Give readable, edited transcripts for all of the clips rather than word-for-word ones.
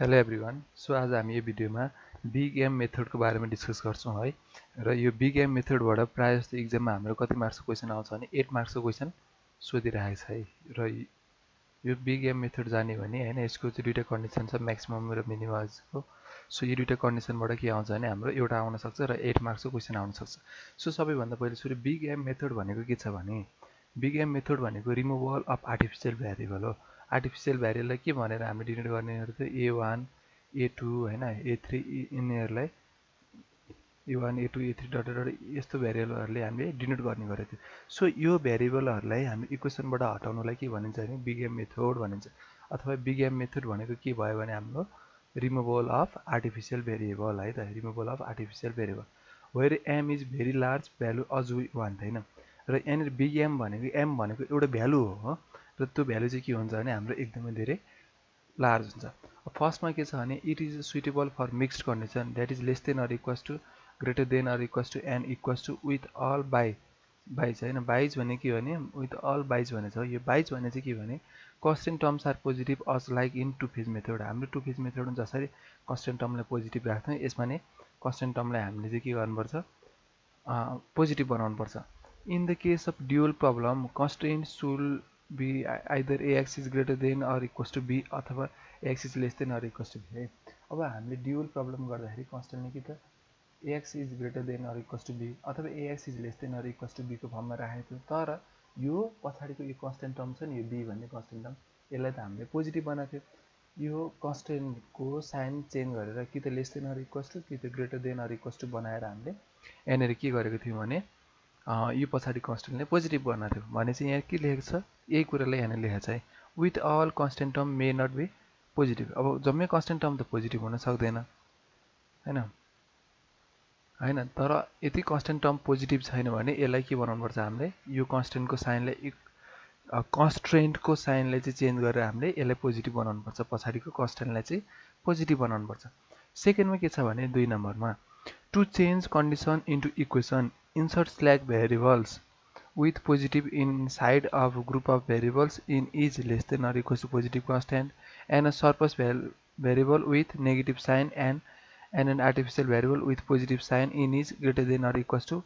Hello everyone. So आज हामी यो भिडियोमा बिग एम मेथडको बारेमा डिस्कस गर्छौँ है। र यो बिग एम मेथडबाट प्रायः जस्तो इक्जाममा हाम्रो कति मार्क्सको क्वेसन आउँछ भने 8 मार्क्सको क्वेसन सोधिरहेको छ है। र यो बिग एम मेथड जाने भने हैन, यसको चाहिँ दुईटा कन्डिसन छ, म्याक्सिमम र मिनिममको। सो यो दुईटा कन्डिसनबाट के आउँछ भने हाम्रो एउटा आउन सक्छ र 8 मार्क्सको क्वेसन आउन सक्छ। सो सबैभन्दा पहिले सुरु बिग एम मेथड भनेको के छ भने बिग एम मेथड भनेको रिमुभल अफ आर्टिफिसियल भेरिएबल हो। आर्टिफिसियल भेरिएबललाई के भनेर हामीले डिनोट गर्नेहरू त A1 A2 हैन A3 यिनीहरूलाई A1 A2 A3 dot dot यस्तो भेरिएबलहरूले हामीले डिनोट गर्ने गरेको थियो। सो यो भेरिएबलहरूलाई हामी इक्वेसनबाट हटाउनलाई के भनिन्छ भने बिग एम मेथड भनिन्छ। अथवा बिग एम मेथड भनेको के भयो भने हाम्रो रिमुभल अफ आर्टिफिसियल भेरिएबल है त, removal of artificial variable where M is very large value as we want हैन। र यहाँनिर बिग एम भनेको एउटा भ्यालु हो र त्यो भ्यालु चाहिँ के हुन्छ भने हाम्रो एकदमै धेरै लार्ज हुन्छ। फर्स्टमा के छ भने it is suitable for mixed condition that is less than or equals to greater than or equals to n equals to with all b's हैन। बाइज भने के भने विथ अल बाइज भने छ। यो बाइज भने चाहिँ के भने constant terms are positive as like in two phase method. हाम्रो टु फेज मेथडमा जसरी कन्स्टेन्ट टर्मलाई पोजिटिभ राख्थ्यौँ, यसमा नै कन्स्टेन्ट टर्मलाई हामीले चाहिँ के गर्नुपर्छ, पोजिटिभ बनाउनुपर्छ। In the case of dual problem constant should be either ax is greater than or equals to be अथवा ax is less than or equals to b है। अब हामीले ड्युअल प्रब्लम गर्दाखेरि कन्स्टेन्टले कि त ax is greater than or equals to be अथवा ax is less than or equals to बीको फर्ममा राखेको थियो। तर यो पछाडिको यो कन्स्टेन्ट टर्म छ नि, यो बी भन्ने कन्स्टेन्ट टर्म, यसलाई त हामीले पोजिटिभ बनाएको थियो। यो कन्स्टेन्टको साइन चेन्ज गरेर कि त less than or equals to कि त greater than or equals to बनाएर हामीले यहाँनिर के गरेको थियौँ भने यो पछाडि कन्स्टेन्टले पोजिटिभ बनाएको थियो भने चाहिँ यहाँ के लेखेको छ, यही कुरालाई यहाँ लेखेको छ है, with all constant term may not be positive. अब जम्मै कन्स्टेन्ट टर्म त पोजिटिभ हुन सक्दैन हैन। तर यदि कन्स्टेन्ट टर्म पोजिटिभ छैन भने यसलाई के बनाउनुपर्छ, हामीले यो कन्स्टेन्टको साइनलाई कन्स्ट्रेन्टको साइनलाई चाहिँ चेन्ज गरेर हामीले यसलाई पोजिटिभ बनाउनुपर्छ, पछाडिको कन्स्टेन्टलाई चाहिँ पोजिटिभ बनाउनुपर्छ। सेकेन्डमा के छ भने 2 नम्बरमा to change condition into equation insert slack variables with positive inside of group of variables in is less than or equals to positive constant and a surplus variable with negative sign and an artificial variable with positive sign in is greater than or equals to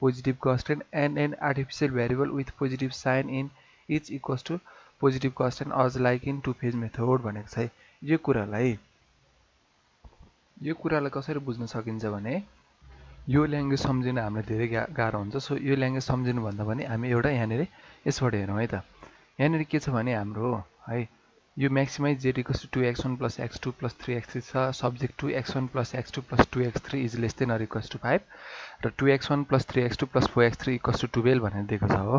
positive constant and an artificial variable with positive sign in is equals to positive constant as like in two phase method भनेको छ। यो कुरालाई कसरी बुझ्न सकिन्छ भने यो language सम्झिन हामीलाई धेरै गाह्रो हुन्छ। सो यो ल्याङ्ग्वेज सम्झिनुभन्दा पनि हामी एउटा यहाँनिर यसबाट हेरौँ है त। यहाँनिर के छ भने हाम्रो है यो maximise Z equals to 2x1 plus x2 plus 3x3 छ, subject to x1 plus x2 plus 2x3 is less than or equals to 5 र 2x1 plus 3x2 plus 4x3 equals to 12 भनेर दिएको छ हो।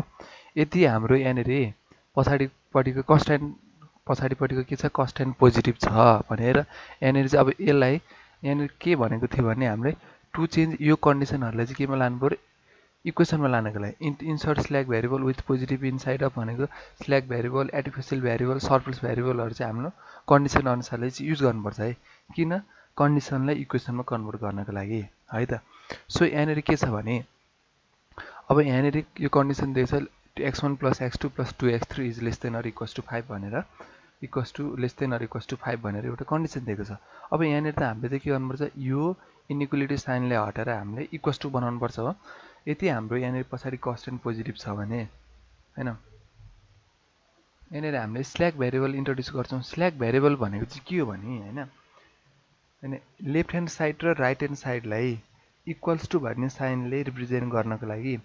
यदि हाम्रो यहाँनिर पछाडिपट्टिको के छ, कन्स्टेन्ट पोजिटिभ छ भनेर यहाँनिर चाहिँ अब यसलाई यहाँनिर के भनेको थियो भने हामीले टु चेन्ज यो कन्डिसनहरूलाई चाहिँ केमा लानु पऱ्यो, इक्वेसनमा लानको लागि insert slack variable with positive inside of भनेको slack variable, artificial variable, surplus भेरिएबलहरू चाहिँ हाम्रो कन्डिसन अनुसारले चाहिँ युज गर्नुपर्छ है। किन, कन्डिसनलाई इक्वेसनमा कन्भर्ट गर्नको लागि है त। सो यहाँनिर के छ भने अब यहाँनिर यो कन्डिसन दिएको छ x1 plus x2 plus 2x3 is less than or equals to 5 भनेर equals to less than or equals to 5 भनेर एउटा कन्डिसन दिएको छ। अब यहाँनिर त हामीले चाहिँ के गर्नुपर्छ, यो इनइक्वालिटी साइनले हटाएर हामीले इक्वल्स टु बनाउनुपर्छ हो। यदि हाम्रो यहाँनिर पछाडि कन्स्टेन्ट पोजिटिभ छ भने हैन, यहाँनिर हामीले स्ल्याक भेरिएबल इन्ट्रोड्युस गर्छौँ। स्ल्याक भेरिएबल भनेको चाहिँ के हो भने हैन लेफ्ट ह्यान्ड साइड र राइट ह्यान्ड साइडलाई इक्वल्स टु भन्ने साइनले रिप्रेजेन्ट गर्नको लागि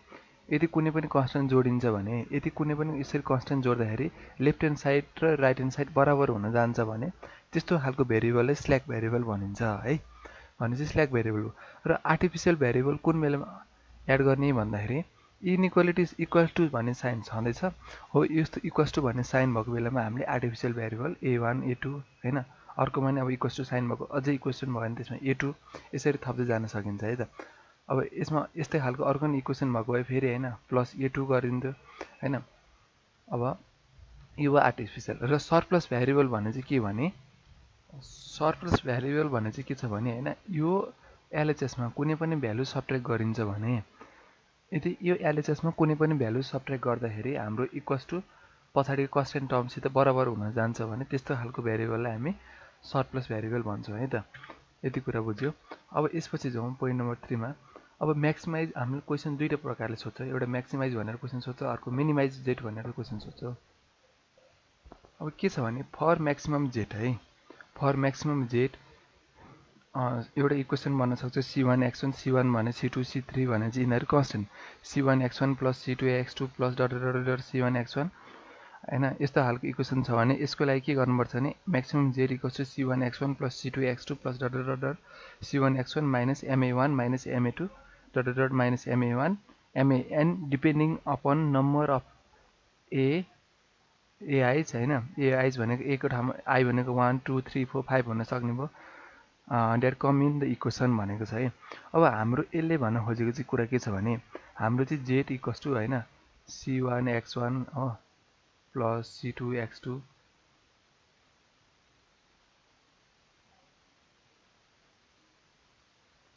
यदि कुनै पनि कन्स्टेन्ट जोडिन्छ भने, यदि कुनै पनि यसरी कन्स्टेन्ट जोड्दाखेरि लेफ्ट ह्यान्ड साइड र राइट ह्यान्ड साइड बराबर हुन जान्छ भने त्यस्तो खालको भेरिएबललाई स्ल्याक भेरिएबल भनिन्छ है। भनेपछि स्ल्याक भेरिएबल हो। र आर्टिफिसियल भेरिएबल कुन बेलामा एड गर्ने भन्दाखेरि इनइक्वालिटिज इक्वल्स टु भन्ने साइन छँदैछ हो, यस्तो इक्वल्स टु भन्ने साइन भएको बेलामा हामीले आर्टिफिसियल भेरिएबल A1 A2 हैन, अर्कोमा नि अब इक्वल्स टु साइन भएको अझै इक्वेसन भयो भने त्यसमा A2 यसरी थप्दै जान सकिन्छ है त। अब यसमा यस्तै खालको अर्को नि इक्वेसन भएको भए फेरि हैन प्लस A2 गरिन्थ्यो हैन। अब यो आर्टिफिसियल र सरप्लस भेरिएबल भने चाहिँ के भने, सरप्लस भेरिएबल भने चाहिँ के छ भने हैन, यो एलएचएसमा कुनै पनि भ्यालु सब्ट्र्याक्ट गरिन्छ भने यदि यो एलएचएसमा कुनै पनि भ्यालु सब्ट्र्याक्ट गर्दाखेरि हाम्रो इक्वल्स टु पछाडिको कन्स्टेन्ट टर्मसित बराबर हुन जान्छ भने त्यस्तो खालको भेरिएबललाई हामी सर्प्लस भेरिएबल भन्छौँ है त। यति कुरा बुझ्यो। अब यसपछि जाउँ पोइन्ट नम्बर 3 मा। अब म्याक्सिमाइज हामीले क्वेसन दुईटा प्रकारले सोध्छ। एउटा म्याक्सिमाइज भनेर क्वेसन सोध्छ, अर्को मिनिमाइज जेट भनेर क्वेसन सोध्छ। अब के छ भने फर म्याक्सिमम जेट है, फर म्याक्सिमम जेट एउटा इक्वेसन बन्न सक्छ C1 x1 C1 भने C2 C3 भने चाहिँ यिनीहरू constant C1 x1 plus C2 x2 plus dot dot dot C1 x1 हैन। यस्तो खालको इक्वेसन छ भने यसको लागि के गर्नुपर्छ भने maximum Z equals to C1 x1 plus C2 x2 plus dot dot dot C1 x1 minus MA1 minus MA2 dot dot minus MA1 MAN depending upon number of AIs हैन। AIs भनेको A को ठाउँमा I भनेको 1 2 3 4 5 हुन सक्ने भयो। That come in the equation भनेको छ है। अब हाम्रो यसले भन्न खोजेको चाहिँ कुरा के छ भने हाम्रो चाहिँ जेड इक्वल्स टु हैन C1 x1 हो plus C2 x2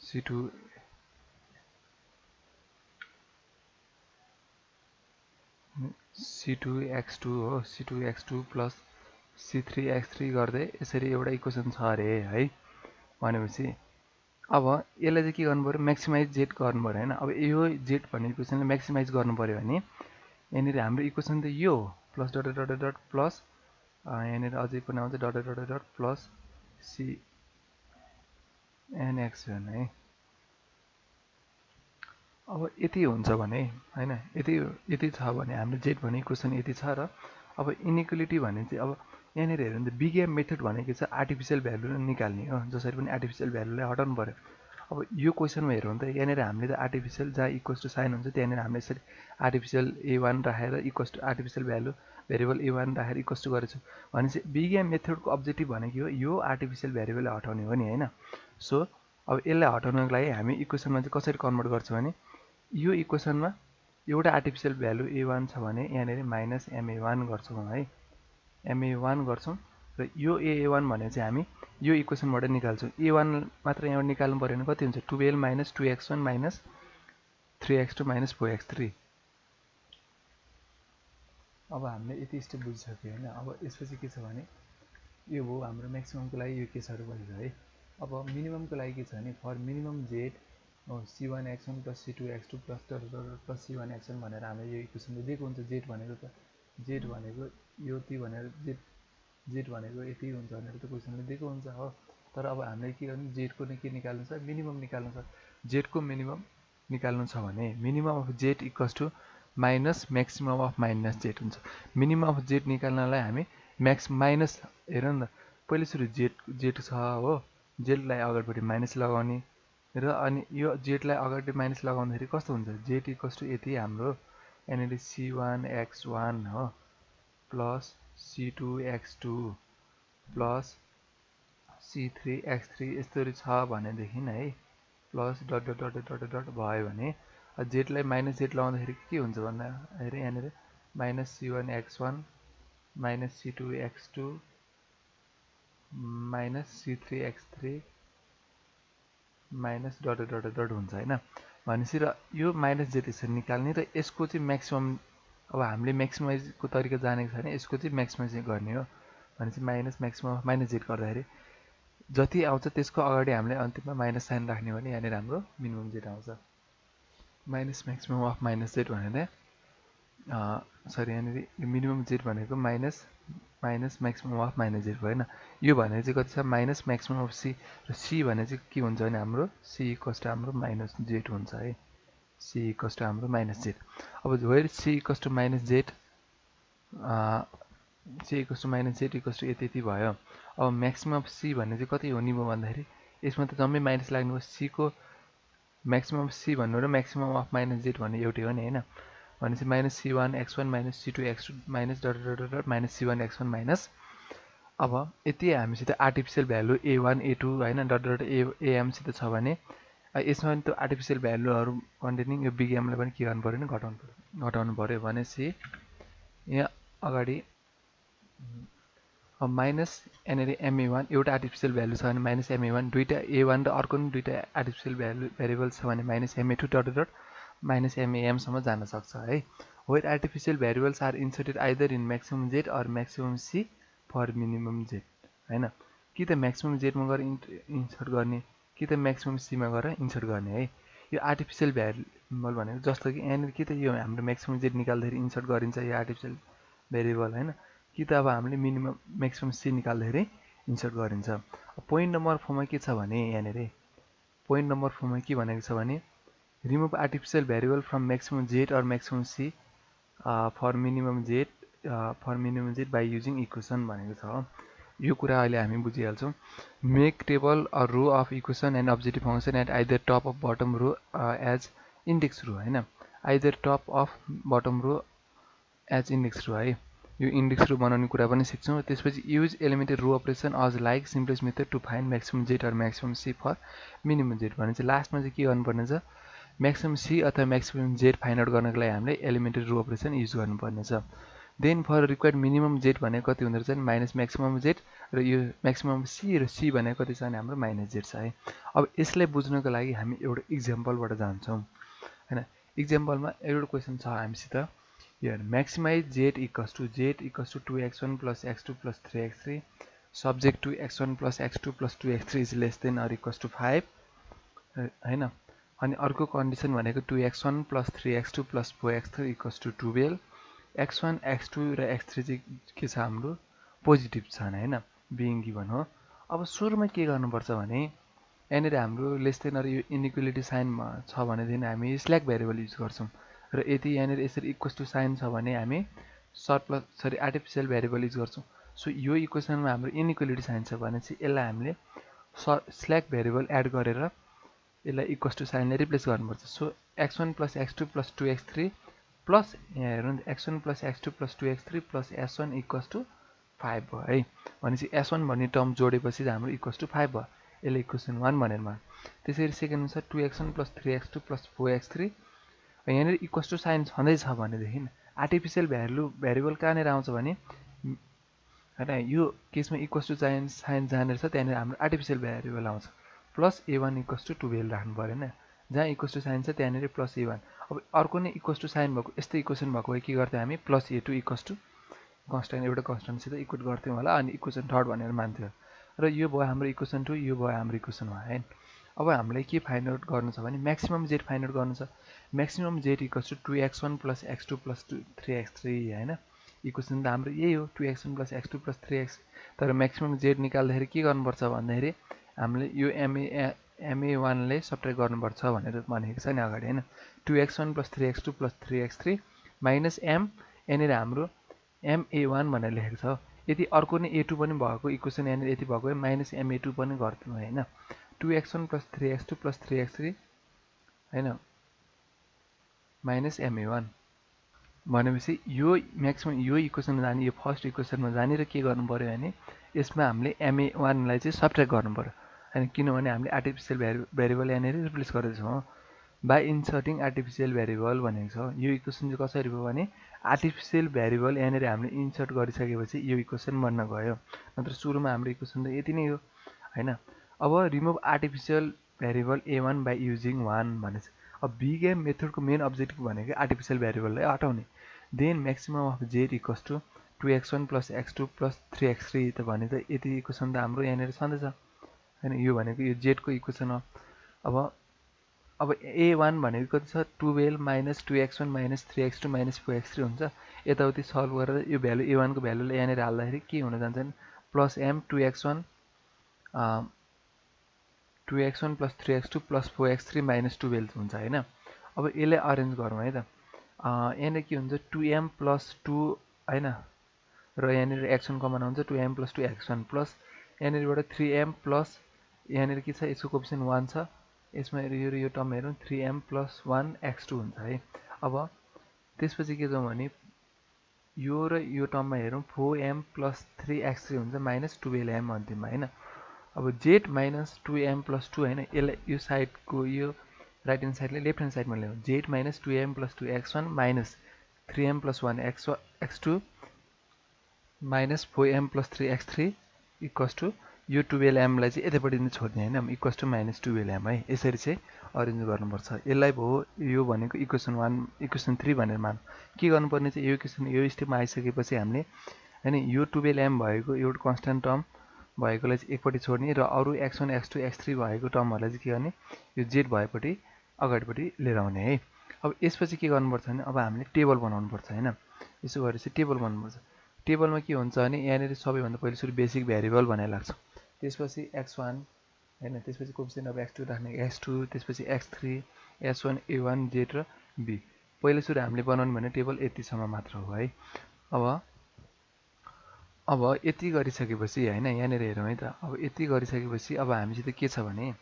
C2 C2 x2 हो C2 x2 plus C3 x3 गर्दै यसरी एउटा इक्वेसन छ अरे है। भनेपछि अब यसलाई चाहिँ के गर्नु पर्यो म्याक्सिमाइज जेट गर्नु पर्यो हैन। अब यो जेट भन्ने इक्वेसनलाई म्याक्सिमाइज गर्नु पर्यो भने यहाँनिर हाम्रो इक्वेसन त यो हो plus dot dot dot plus यहाँनिर अझै पनि आउँछ dot dot dot plus CN x1 है। अब यति हुन्छ भने हैन यति छ भने हाम्रो जेट भन्ने इक्वेसन यति छ र अब इनइक्वालिटी भने चाहिँ अब यहाँनिर हेर्नु नि त बिगएम मेथड भनेको चाहिँ आर्टिफिसियल भ्यालु निकाल्ने हो। जसरी पनि आर्टिफिसियल भ्यालुलाई हटाउनु पर्यो। अब यो क्वेसनमा हेरौँ त यहाँनिर हामीले त आर्टिफिसियल जहाँ इक्वल्स टु साइन हुन्छ त्यहाँनिर हामीले यसरी आर्टिफिसियल A1 राखेर equals to artificial value variable A1 राखेर इक्वल्स टु गरेछु भनेपछि बिगएम मेथडको अब्जेक्टिभ भनेको हो यो आर्टिफिसियल भ्यारिएबललाई हटाउने हो नि हैन। सो अब यसलाई हटाउनको लागि हामी इक्वेसनमा चाहिँ कसरी कन्भर्ट गर्छौँ भने यो इक्वेसनमा एउटा आर्टिफिसियल भ्यालु A1 छ भने यहाँनिर माइनस MA1 गर्छौँ है। MA1 गर्छौँ र यो A1 भने चाहिँ हामी यो इक्वेसनबाट निकाल्छौँ। A1 मात्र यहाँबाट निकाल्नु पर्यो भने कति हुन्छ 12 minus 2x1 minus 3x2 minus 4x3। अब हामीले यति स्टेप बुझिसक्यो हैन। अब यसपछि के छ भने यो भयो हाम्रो म्याक्सिममको लागि यो केसहरू भयो है। अब मिनिममको लागि के छ भने for minimum Z C1 x1 plus C2 x2 plus plus C1 x1 भनेर हामीले यो इक्वेसनले दिएको हुन्छ। जेड भनेको त जेड भनेको यो ती भनेर जेड भनेको यति हुन्छ भनेर त क्वेसनले दिएको हुन्छ हो। तर अब हामीले के गर्नु जेडको के निकाल्नु छ मिनिमम निकाल्नु छ। जेडको मिनिमम निकाल्नु छ भने minimum of Z equals to minus maximum of minus Z हुन्छ। मिनिमम अफ जेड निकाल्नलाई हामी माइनस हेर न त पहिले सुरु जेड छ हो जेडलाई अगाडिपट्टि माइनस लगाउने र अनि यो जेडलाई अगाडि माइनस लगाउँदाखेरि कस्तो हुन्छ जेड इक्वल्स टु यति हाम्रो यहाँनिर C1 x1 हो plus C2 x2 plus C3 x3 यस्तोहरू छ भनेदेखि है plus dot dot dot dot dot भयो भने जेडलाई माइनस जेड लगाउँदाखेरि के हुन्छ भन्दाखेरि यहाँनिर minus C1 x1 minus C2 x2 minus C3 x3 minus dot dot dot हुन्छ हैन। भनेपछि र यो माइनस जेड यसरी निकाल्ने र यसको चाहिँ म्याक्सिमम अब हामीले म्याक्सिमाइजको तरिका जानेको छैन यसको चाहिँ म्याक्सिमाइज गर्ने हो। भनेपछि माइनस म्याक्सिमम माइनस जेड गर्दाखेरि जति आउँछ त्यसको अगाडि हामीले अन्तिममा माइनस साइन राख्ने भने यहाँनिर हाम्रो मिनिमम जेड आउँछ। Minus maximum of minus Z भनेर सरी यहाँनिर मिनिमम जेड भनेको minus minus maximum of minus Z भएन। यो भने चाहिँ कति छ माइनस म्याक्सिमम अफ सी र सी भने चाहिँ के हुन्छ भने हाम्रो सी इक्वल्स टु हाम्रो माइनस जेड हुन्छ है। सी इक्वल्स टु हाम्रो माइनस जेड। अब where C equals to minus Z C equals to minus Z equals to यति यति भयो। अब म्याक्सिमम अफ सी भन्ने चाहिँ कति हुने भयो भन्दाखेरि यसमा त जम्मै माइनस लाग्नु भयो। सीको म्याक्सिमम सी भन्नु र म्याक्सिमम अफ माइनस जेड भन्ने एउटै हो नि हैन। भनेपछि minus C1 x1 minus C2 x2 minus dot dot dot minus C1 x1 minus अब यति हामीसित आर्टिफिसियल भ्यालु A1 A2 हैन डट डट AM सित छ भने यसमा त आर्टिफिसियल भ्यालुहरू कन्टेनिङ यो बिग एमलाई पनि के गर्नु पर्यो नि घटाउनु पर्यो भनेपछि यहाँ अगाडि अब माइनस यहाँनिर MA1 एउटा आर्टिफिसियल भ्यालु छ भने माइनस MA1 दुईटा A1 र अर्को पनि दुईटा आर्टिफिसियल भेरिएबल छ भने minus MA2 dot dot minus MAM सम्म जान सक्छ है। Where artificial variables are inserted either in maximum Z or maximum C for minimum Z हैन। कि त म्याक्सिमम जेडमा गएर इन्सर्ट गर्ने कि त म्याक्सिमम सीमा गएर इन्सर्ट गर्ने है। यो आर्टिफिसियल भेरिएबल भनेको जस्तो कि यहाँनिर कि त यो हाम्रो म्याक्सिमम जेड निकाल्दाखेरि इन्सर्ट गरिन्छ यो आर्टिफिसियल भेरिएबल होइन, कि त अब हामीले मिनिमम म्याक्सिमम सी निकाल्दाखेरि इन्सर्ट गरिन्छ। पोइन्ट नम्बर 4 मा के छ भने यहाँनिर पोइन्ट नम्बर 4 मा के भनेको छ भने remove artificial variable from maximum Z or maximum C for minimum Z by using equation भनेको छ। यो कुरा अहिले हामी बुझिहाल्छौँ। Make table or row of equation and objective function at either top of bottom row as index row होइन, either top of bottom row as index row है। यो इन्डेक्स रो बनाउने कुरा पनि सिक्छौँ। त्यसपछि use elementary row operation as like simplest method to find maximum Z or maximum C for minimum Z भने चाहिँ लास्टमा चाहिँ के गर्नुपर्ने छ, म्याक्सिमम सी अथवा म्याक्सिमम जेड फाइन्ड आउट गर्नको लागि हामीले एलिमेन्टेड रो अपरेसन युज गर्नुपर्ने छ। Then for required minimum Z भनेको कति हुँदो रहेछ भने माइनस म्याक्सिमम जेड र यो म्याक्सिमम सी र सी भनेको कति छ भने हाम्रो माइनस जेड छ है। अब यसलाई बुझ्नको लागि हामी एउटा इक्जाम्पलबाट जान्छौँ होइन। इक्जाम्पलमा एउटा क्वेसन छ हामीसित, यो maximise Z equals to 2x1 plus x2 plus 3x3 subject to x1 plus x2 plus 2x3 is less than or equals to 5 होइन। अनि अर्को कन्डिसन भनेको 2x1 plus 3x2 plus 4x3 equals to 12, x1 x2 र x3 चाहिँ के छ हाम्रो positive छन् होइन, बिइङ गिभन हो। अब सुरुमा के गर्नुपर्छ भने यहाँनिर हाम्रो लेस देन अर यो इनइक्वालिटी साइन छ भनेदेखि हामी स्ल्याक भेरिएबल युज गर्छौँ र यदि यहाँनिर यसरी इक्वल्स टु साइन छ भने हामी आर्टिफिसियल भेरिएबल युज गर्छौँ। सो यो इक्वेसनमा हाम्रो इनइक्वालिटी साइन छ भने चाहिँ यसलाई हामीले स्ल्याक भेरिएबल एड गरेर यसलाई इक्वल्स टु साइनले रिप्लेस गर्नुपर्छ। So x1 plus x2 plus 2x3 plus यहाँ हेर्नु x1 plus x2 plus 2x3 plus s1 equals to 5 भयो है। भनेपछि s1 भन्ने टर्म जोडेपछि हाम्रो इक्वल्स टु 5 भयो, यसले इक्वेसन 1 भनेर मान। त्यसरी सेकेन्डमा छ 2x1 plus 3x2 plus 4x3, यहाँनिर इक्वल्स टु साइन छँदैछ भनेदेखि आर्टिफिसियल भेरिएबल कहाँनिर आउँछ भने होइन, यो केसमा इक्वल्स टु साइन जहाँनिर छ त्यहाँनिर हाम्रो आर्टिफिसियल भेरिएबल आउँछ। प्लस a1 इक्वल्स टु 12 राख्नु पऱ्यो होइन, जहाँ इक्वल्स टु साइन छ त्यहाँनिर प्लस a1। अब अर्को नै इक्वल्स टु साइन भएको यस्तै इक्वेसन भएको भए के गर्थ्यौँ हामी, plus a2 equals to constant एउटा कन्स्ट्यान्टसित इक्वेट गर्थ्यौँ होला अनि इक्वेसन थर्ड भनेर मान्थ्यो र यो भयो हाम्रो इक्वेसन 2, यो भयो हाम्रो इक्वेसन 1 है। अब हामीलाई के फाइन्ड आउट गर्नु छ भने म्याक्सिमम जेड फाइन्ड आउट गर्नु छ। Maximum Z equals to 2x1 plus x2 plus 3x3 होइन, इक्वेसन त हाम्रो यही हो 2x1 plus x2 plus 3x। तर म्याक्सिमम जेड निकाल्दाखेरि के गर्नुपर्छ भन्दाखेरि हामीले यो ma1ले सब्ट्र्याक्ट गर्नुपर्छ भनेर भनेको छ नि अगाडि होइन। 2x1 plus 3x2 plus 3x3 minus m, यहाँनिर हाम्रो ma1 भनेर लेखेको छ। यदि अर्को नै a2 पनि भएको इक्वेसन यहाँनिर यति भएको भए माइनस ma2 पनि गर्थ्यौँ होइन। 2x1 plus 3x2 plus 3x3 होइन माइनस ma1 भनेपछि यो म्याक्सिमम यो इक्वेसनमा जाने, यो फर्स्ट इक्वेसनमा जाने र के गर्नु पऱ्यो भने यसमा हामीले ma1लाई चाहिँ सब्ट्र्याक्ट गर्नु पऱ्यो होइन, किनभने हामीले आर्टिफिसियल भेरिएबल यहाँनिर रिप्लेस गर्दैछौँ बाई इन्सर्टिङ आर्टिफिसियल भेरिएबल भनेको छ। यो इक्वेसन चाहिँ कसरी भयो भने आर्टिफिसियल भेरिएबल यहाँनिर हामीले इन्सर्ट गरिसकेपछि यो इक्वेसन बन्न गयो, नत्र सुरुमा हाम्रो इक्वेसन त यति नै हो होइन। अब remove artificial variable a1 by using 1 भनेछ। अब बिग एम मेथडको मेन अब्जेक्टिभ भनेको आर्टिफिसियल भेरिएबललाई हटाउने। Then maximum of Z equals to 2x1 plus x2 plus 3x3 त भने त यति इक्वेसन त हाम्रो यहाँनिर छँदैछ होइन, यो भनेको यो जेडको इक्वेसन हो। अब a1 भनेको कति छ 12 minus 2x1 minus 3x2 minus 4x3 हुन्छ। यताउति सल्भ गरेर यो भ्यालु a1 को भ्यालुलाई यहाँनिर हाल्दाखेरि के हुन जान्छ भने plus m 2x1 plus 3x2 plus 4x3 minus 12 हुन्छ होइन। अब यसलाई अरेन्ज गरौँ है त। यहाँनिर के हुन्छ 2m प्लस 2 होइन र यहाँनिर x1 कमन हुन्छ 2m plus 2 x1 plus यहाँनिरबाट 3m plus यहाँनिर के छ यसको कोएफिसिएन्ट 1 छ, यसमा यो टर्म हेरौँ 3m प्लस 1 x2 हुन्छ है। अब त्यसपछि के जाउँ भने यो र यो टर्ममा हेरौँ 4m प्लस 3x3 हुन्छ माइनस 12m अन्तिममा होइन। अब जेड माइनस 2m प्लस 2 होइन, यसलाई यो साइडको यो राइट ह्यान्ड साइडले लेफ्ट ह्यान्ड साइडमा ल्याउँ। Z minus 2m plus 2 x1 minus 3m plus 1 x2 minus 4m plus 3 x3 equals to यो 12mलाई चाहिँ यतापट्टि नै छोड्ने होइन, इक्वल्स टु माइनस 12m है। यसरी चाहिँ अरेन्ज गर्नुपर्छ। यसलाई भयो यो भनेको इक्वेसन 1 इक्वेसन 3 भनेर मान। के गर्नुपर्ने चाहिँ यो इक्वेसन यो स्टेपमा आइसकेपछि हामीले होइन यो 12m भएको एउटा कन्स्ट्यान्ट टर्म भएकोलाई चाहिँ एकपट्टि छोड्ने र अरू x1 x2 x3 भएको टर्महरूलाई चाहिँ के गर्ने यो z भएपट्टि अगाडिपट्टि लिएर आउने है। अब यसपछि के गर्नुपर्छ भने अब हामीले टेबल बनाउनुपर्छ हैन। यसो गरेपछि टेबल बनाउनुपर्छ। टेबलमा के हुन्छ भने यहाँनिर सबैभन्दा पहिले सुरु बेसिक भेरिएबल भनेर लाग्छ। त्यसपछि x1 हैन, त्यसपछि कोएफिसिएन्ट अफ x2 राख्ने x2, त्यसपछि x3 s1 a1 z र b। पहिलो सुरु हामीले बनाउनु भने टेबल यतिसम्म मात्र हो है। अब यति गरिसकेपछि हैन, यहाँनिर हेरौँ है त। अब यति गरिसकेपछि अब हामीसित के छ भने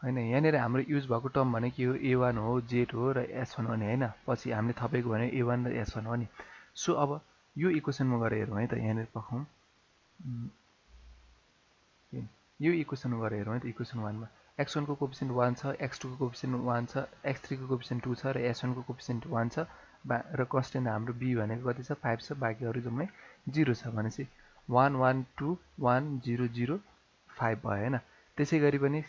हैन, यहाँनिर हाम्रो युज भएको टर्म भने के हो, a1 हो, z हो र s1 हो नि हैन। पछि हामीले थपेको भने a1 र s1 हो नि। सो अब यो इक्वेसनमा गएर हेरौँ है त। यहाँनिर पकाउँ यो इक्वेसन गरेर हेरौँ है त। इक्वेसन 1 मा x1 को कोएफिसिएन्ट 1 छ, x2 को कोएफिसिएन्ट 1 छ, x3 को कोएफिसिएन्ट 2 छ र s1 को कोएफिसिएन्ट 1 छ र कन्स्टेन्ट हाम्रो b भनेको कति छ, 5 छ, बाँकीहरु जम्मै 0 छ भनेपछि 1 1 2 1 0 0 5 भयो हैन। त्यसैगरी पनि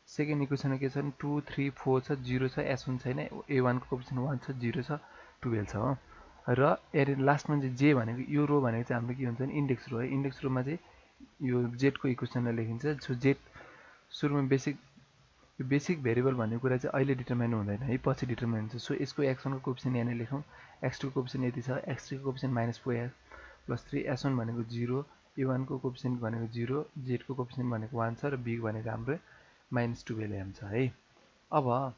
सेकेन्ड इक्वेसनमा के छ भने 2 3 4 छ, 0 छ, s1 छैन, a1 को कोएफिसिएन्ट 1 छ, 0 छ, 12 छ हो। र यहाँ लास्टमा चाहिँ j भनेको यो रो भनेको चाहिँ हाम्रो के हुन्छ भने इन्डेक्स रो है। इन्डेक्स रोमा चाहिँ यो z को इक्वेसनलाई लेखिन्छ। सो z सुरुमा बेसिक भेरिएबल भन्ने कुरा चाहिँ अहिले डिटरमाइन हुँदैन है, पछि डिटरमाइन हुन्छ। सो यसको x1 को कोएफिसिएन्ट यहाँ लेखौँ, x2 को कोएफिसिएन्ट यति छ, x3 को कोएफिसिएन्ट -4 + 3, s1 भनेको 0, a1 को कोएफिसिएन्ट भनेको 0, z को कोएफिसिएन्ट भनेको 1 छ र b भनेको हाम्रो -12m छ है। अब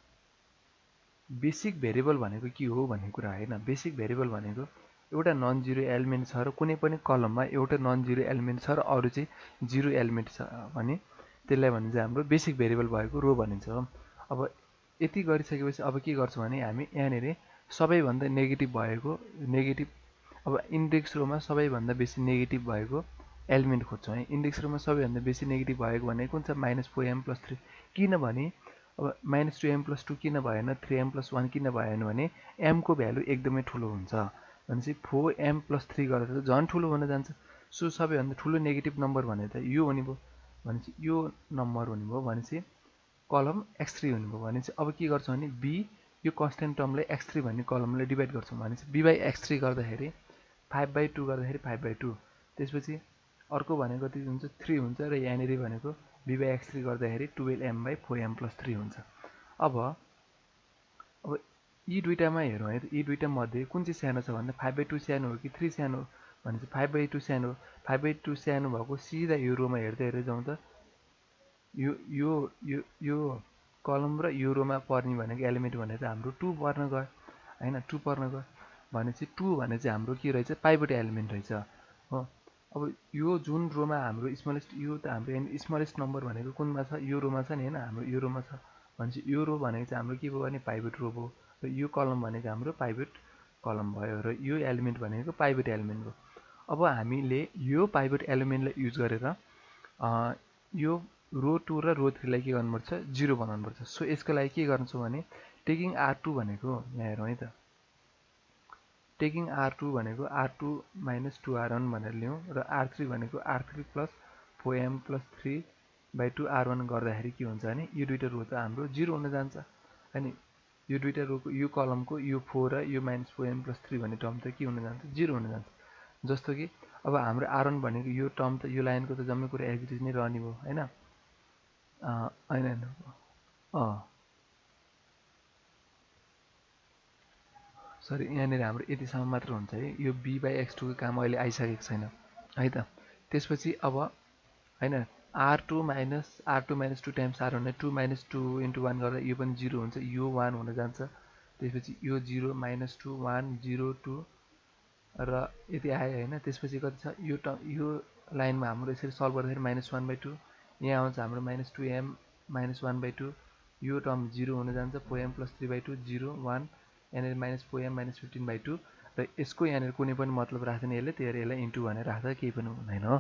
बेसिक भेरिएबल भनेको के हो भन्ने कुरा हैन। बेसिक भेरिएबल भनेको एउटा नन जिरो एलिमेन्ट छ र कुनै पनि कलममा एउटा नन जिरो एलिमेन्ट छ र अरु चाहिँ जिरो एलिमेन्ट छ भने त्यसलाई भनिन्छ हाम्रो बेसिक भेरिएबल भएको रो भनिन्छ। अब यति गरिसकेपछि अब के गर्छौं भने हामी यहाँनिर सबैभन्दा नेगेटिभ भएको अब इन्डेक्स रोमा सबैभन्दा बेसी नेगेटिभ भएको एलिमेन्ट खोज्छौं है। इन्डेक्स रोमा सबैभन्दा बेसी नेगेटिभ भएको भनेको कुन छ, -4m + 3। किनभने अब -2m + 2 किन भएन, 3m + 1 किन भएन भने m को भ्यालु एकदमै ठुलो हुन्छ भनेपछि 4m + 3 गर्दा त झन् ठुलो हुन जान्छ। सो सबैभन्दा ठुलो नेगेटिभ नम्बर भने त यो हुने भयो भनेपछि यो नम्बर हुने भयो भनेपछि कलम x3 हुने भयो भनेपछि अब के गर्छौं भने b यो कन्स्टेन्ट टर्मलाई x3 भन्ने कलमलाई डिभाइड गर्छौं भनेपछि b/x3 गर्दाखेरि 5/2 गर्दाखेरि 5/2, त्यसपछि अर्को भनेको कति हुन्छ 3 हुन्छ र यहाँनिर भनेको b/x3 गर्दाखेरि 12m/4m + 3 हुन्छ। अब यी दुईटामा हेरौँ है त। यी दुईटा मध्ये कुन चाहिँ सानो छ भन्दा 5/2 सानो हो कि 3 सानो हो भनेपछि 5/2 सानो हो। 5/2 सानो भएको सिधा यो रोमा हेर्दै जाउँ त। यो कलम र यो रोमा पर्ने भनेको एलिमेन्ट भनेको हाम्रो 2 पर्न गयो हैन। 2 पर्न गयो भनेपछि 2 भने चाहिँ हाम्रो के रहेछ, पाइभट एलिमेन्ट रहेछ हो। अब यो जुन रोमा हाम्रो स्मलेस्ट, यो त हाम्रो यहाँ स्मलेस्ट नम्बर भनेको कुनमा छ, यो रोमा छ नि हैन, हाम्रो यो रोमा छ भनेपछि यो रो भनेको चाहिँ हाम्रो के भयो भने पाइभट रो भयो र यो कलम भनेको हाम्रो पाइभट कलम भयो र यो एलिमेन्ट भनेको पाइभट एलिमेन्ट भयो। अब हामीले यो पाइभट एलिमेन्टलाई युज गरेर यो रो 2 र रो 3 लाई के गर्नुपर्छ, 0 बनाउनुपर्छ। सो यसको लागि के गर्छौं भने टेकिङ r2 भनेको यहाँ हेरौँ है त। टेकिङ r2 भनेको r2 - 2r1 भनेर लियौं र r3 भनेको r3 + 4m + 3/2 r1 गर्दाखेरि के हुन्छ भने यो दुईटा रो त हाम्रो 0 हुन जान्छ। अनि यो दुईटा रोको यो कलमको यो 4 र यो -4m + 3 भन्ने टर्म त के हुन जान्छ, 0 हुन जान्छ। जस्तो कि अब हाम्रो r1 भनेको यो टर्म त यो लाइनको त जम्मै कुरा एज इट इज नै रहने भयो हैन। हैन सरी, यहाँनिर हाम्रो यतिसम्म मात्र हुन्छ है। यो b/x2 को काम अहिले आइसकेको छैन है त। त्यसपछि अब हैन r2 - 2 टाइम्स r1 2 - 2 * 1 गर्दा यो पनि 0 हुन्छ, यो 1 हुन जान्छ। त्यसपछि यो 0 - 2 1 0 2 र यति आयो हैन। त्यसपछि कति छ, यो लाइनमा हाम्रो यसरी सल्भ गर्दाखेरि -1/2 यहाँ आउँछ हाम्रो -2m -1/2, यो टर्म 0 हुन जान्छ, 4m + 3/2 0 1, यहाँनिर -4m -15/2 र यसको यहाँनिर कुनै पनि मतलब राख्दैन यसले, त्यही भएर यसलाई इन्टु भनेर राख्दा केही पनि हुँदैन हो।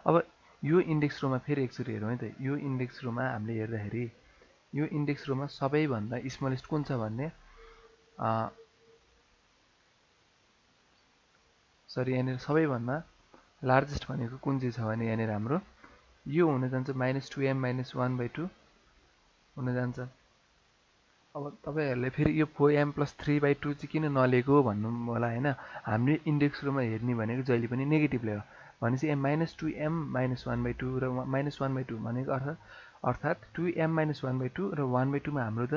अब यो इन्डेक्स रोमा फेरि एकचोटि हेरौँ है त। यो इन्डेक्स रोमा हामीले हेर्दाखेरि यो इन्डेक्स रोमा सबैभन्दा स्मलेस्ट कुन छ भन्ने सरी, यहाँनिर सबैभन्दा लार्जेस्ट भनेको कुन चाहिँ छ भने यहाँनिर हाम्रो यो हुन जान्छ -2m - 1/2 हुन जान्छ अब तपाईँहरूले फेरि यो 4m+3/2 चाहिँ किन नलिएको भन्नु होला होइन। हामीले इन्डेक्स रोमा हेर्ने भनेको जहिले पनि नेगेटिभ ल्यायो भनेपछि -2m-1/2 र -1/2 भनेको अर्थात् 2m-1/2 र 1/2 मा हाम्रो त